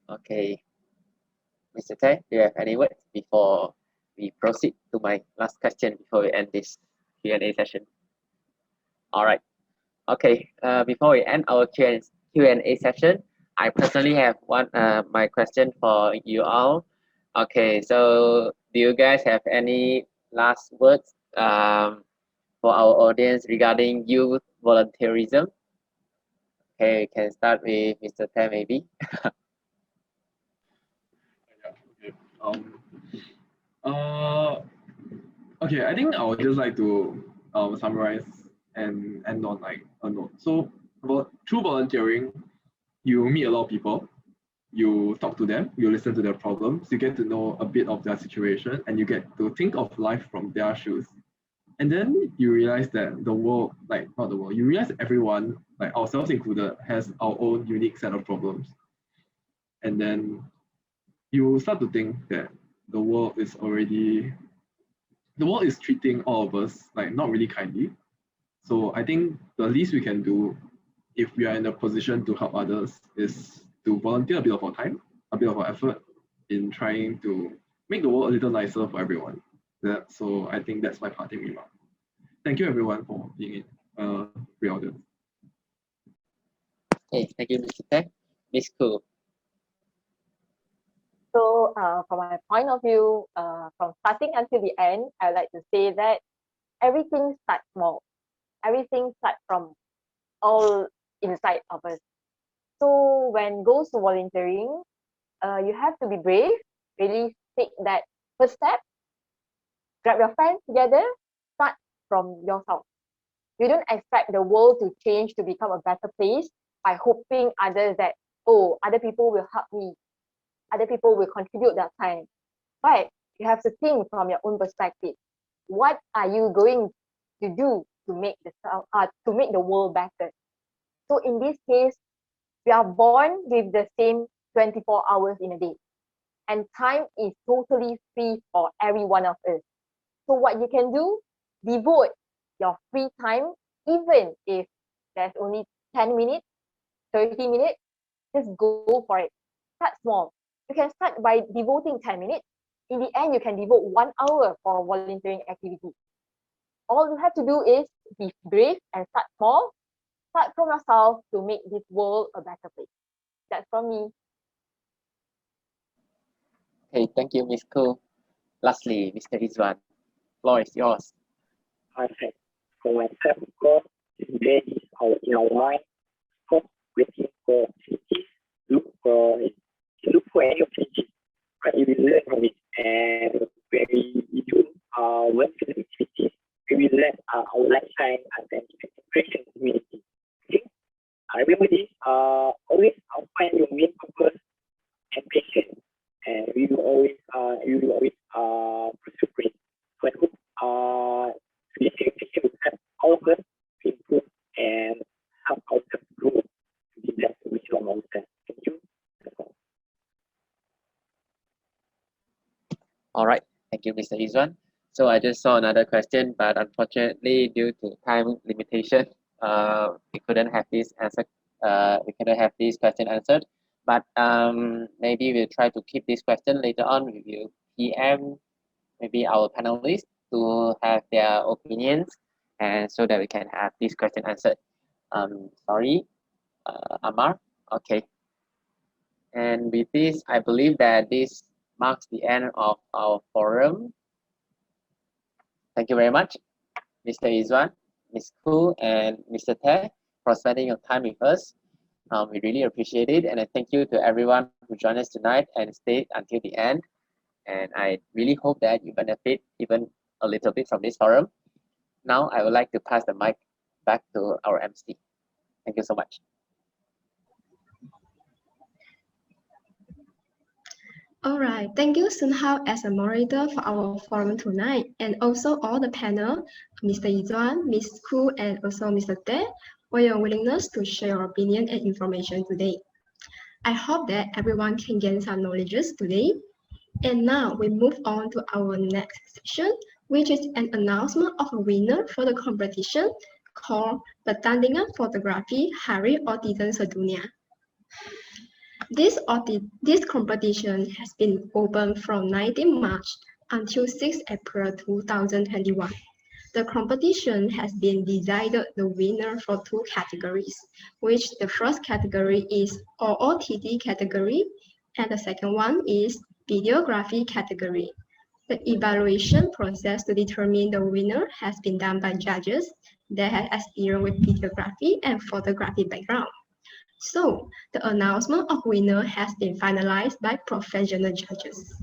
Okay, Mr. Tay, do you have any words before we proceed to my last question before we end this Q&A session? All right. Okay. Before we end our Q&A session, I personally have my question for you all. Okay. So, do you guys have any last words for our audience regarding youth volunteerism? Okay, we can start with Mr. Tay maybe. Okay. Okay, I think I would just like to summarize and end on like a note. So, through volunteering, you meet a lot of people, you talk to them, you listen to their problems, you get to know a bit of their situation, and you get to think of life from their shoes. And then you realize that the world, like not the world, you realize everyone, like ourselves included, has our own unique set of problems. And then you start to think that the world is treating all of us like not really kindly. So I think the least we can do if we are in a position to help others is to volunteer a bit of our time, a bit of our effort in trying to make the world a little nicer for everyone. So I think that's my parting remark. Thank you everyone for being in free audience. Okay, thank you, Mr. Tay. Miss Koo. So from my point of view, from starting until the end, I would like to say that everything starts small. Everything starts from all inside of us. So when goes to volunteering, you have to be brave, really take that first step, grab your friends together, start from yourself. You don't expect the world to change to become a better place by hoping others that, oh, other people will help me, other people will contribute their time. But you have to think from your own perspective. What are you going to do to make the world better? So in this case, we are born with the same 24 hours in a day, and time is totally free for every one of us. So what you can do, devote your free time, even if there's only 10 minutes, 30 minutes, just go for it. Start small. You can start by devoting 10 minutes. In the end, you can devote 1 hour for volunteering activity. All you have to do is be brave and start small. Start from yourself to make this world a better place. That's from me. Okay, thank you, Miss Koo. Lastly, Mr. Izwan, floor is yours. Perfect. For myself, of course, today is in our mind. Stop waiting for opportunities. Look for any opportunity. But you will learn from it. And when we do work with activities, we will learn our lifestyle and then integration community. Okay? Remember this. Always find your main purpose and passion, and we will always pursue it. So I hope this activity will help all of us to improve and help ourselves grow to be best we should all ourselves. Thank you. All right, thank you, Mr. Izwan. So I just saw another question, but unfortunately, due to time limitation, we couldn't have this answer. We couldn't have this question answered. But maybe we'll try to keep this question later on. We will PM maybe our panelists to have their opinions, and so that we can have this question answered. Sorry, Amar. Okay. And with this, I believe that this marks the end of our forum. Thank you very much, Mr. Izwan, Ms. Koo, and Mr. Te, for spending your time with us. We really appreciate it, and I thank you to everyone who joined us tonight and stayed until the end. And I really hope that you benefit even a little bit from this forum. Now, I would like to pass the mic back to our MC. Thank you so much. All right, thank you, Sun Hao, as a moderator for our forum tonight, and also all the panel, Mr. Izwan, Ms. Koo, and also Mr. Te, for your willingness to share your opinion and information today. I hope that everyone can gain some knowledges today. And now we move on to our next section, which is an announcement of a winner for the competition called Pertandingan Fotografi Hari Autism Sedunia. This competition has been open from 19 March until 6 April 2021. The competition has been decided the winner for 2 categories, which the first category is OOTD category, and the second one is videography category. The evaluation process to determine the winner has been done by judges that have experience with videography and photography background. So, the announcement of winner has been finalized by professional judges.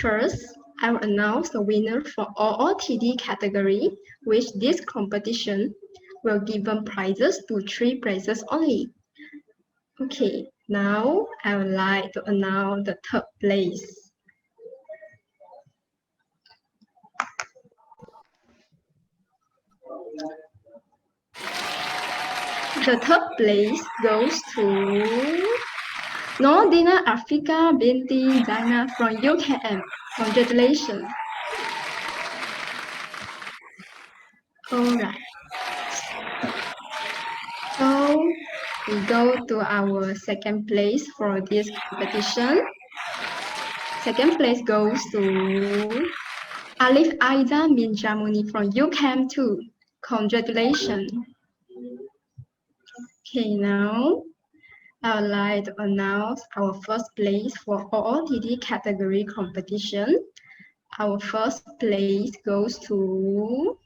First, I will announce the winner for OOTD category, which this competition will give prizes to 3 places only. Okay, now I would like to announce the 3rd place. The 3rd place goes to Nordina Afrika Binti Zaina from UKM. Congratulations. Alright. So we go to our 2nd place for this competition. 2nd place goes to Alif Aiza Minjamuni from UKM 2. Congratulations. Okay, now I would like to announce our 1st place for OOTD category competition. Our 1st place goes to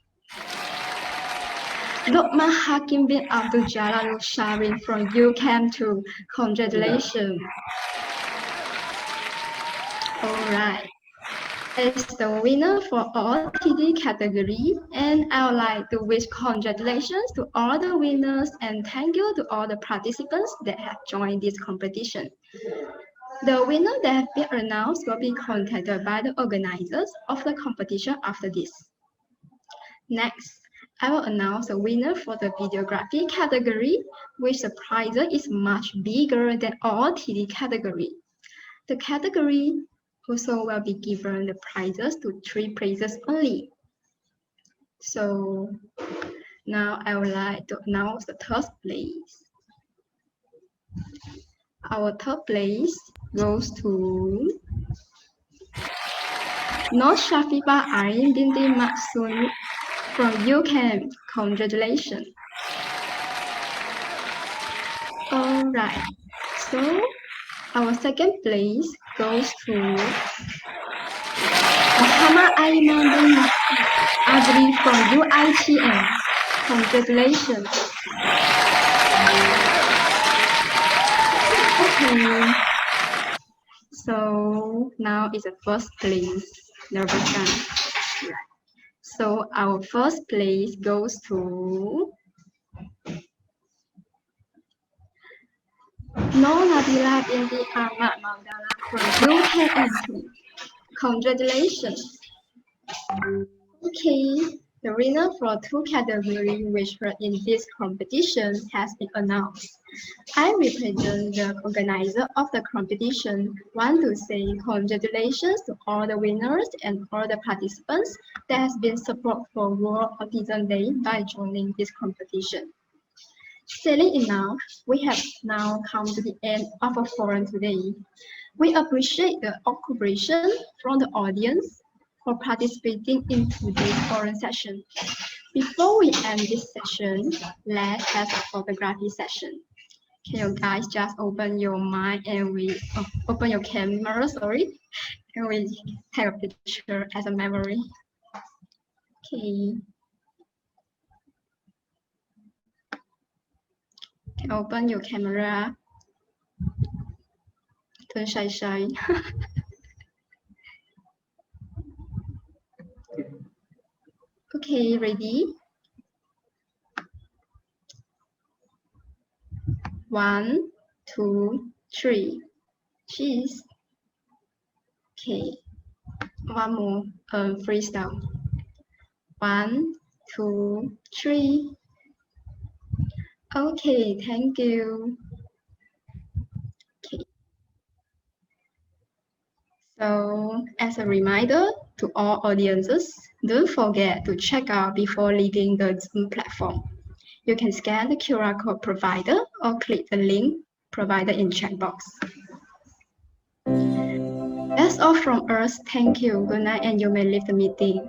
Lokman Hakim bin Abdul Jalal Sharin from UCAM 2. Congratulations. Alright. It's the winner for OOTD category, and I would like to wish congratulations to all the winners and thank you to all the participants that have joined this competition. The winner that have been announced will be contacted by the organizers of the competition after this. Next, I will announce the winner for the videography category, which the prize is much bigger than OOTD category. The category also will be given the prizes to 3 places only. So now I would like to announce the 3rd place. Our 3rd place goes to Nur Shafiba Ain Binti Maksun from UCAM. Congratulations. Alright, so our 2nd place goes to Muhammad Aiman bin Adri from UITM. Congratulations. Okay. So now is the 1st place. Never done. So our 1st place goes to No Nabila Binti Ahmad Maudala from UKM2. Congratulations. Okay, the winner for 2 categories which were in this competition has been announced. I represent the organizer of the competition. Want to say congratulations to all the winners and all the participants that has been support for World Autism Day by joining this competition. Sadly enough, we have now come to the end of our forum today. We appreciate the cooperation from the audience for participating in today's forum session. Before we end this session, let's have a photography session. Can you guys just open your mic and open your camera, sorry. And we take a picture as a memory. Okay. Can open your camera. Don't shy. Okay, ready? 1, 2, 3. Cheese. Okay. One more. Freestyle. 1, 2, 3. Okay, thank you. Okay. So, as a reminder to all audiences, don't forget to check out before leaving the Zoom platform. You can scan the QR code provided or click the link provided in chat box. That's all from us. Thank you. Good night, and you may leave the meeting.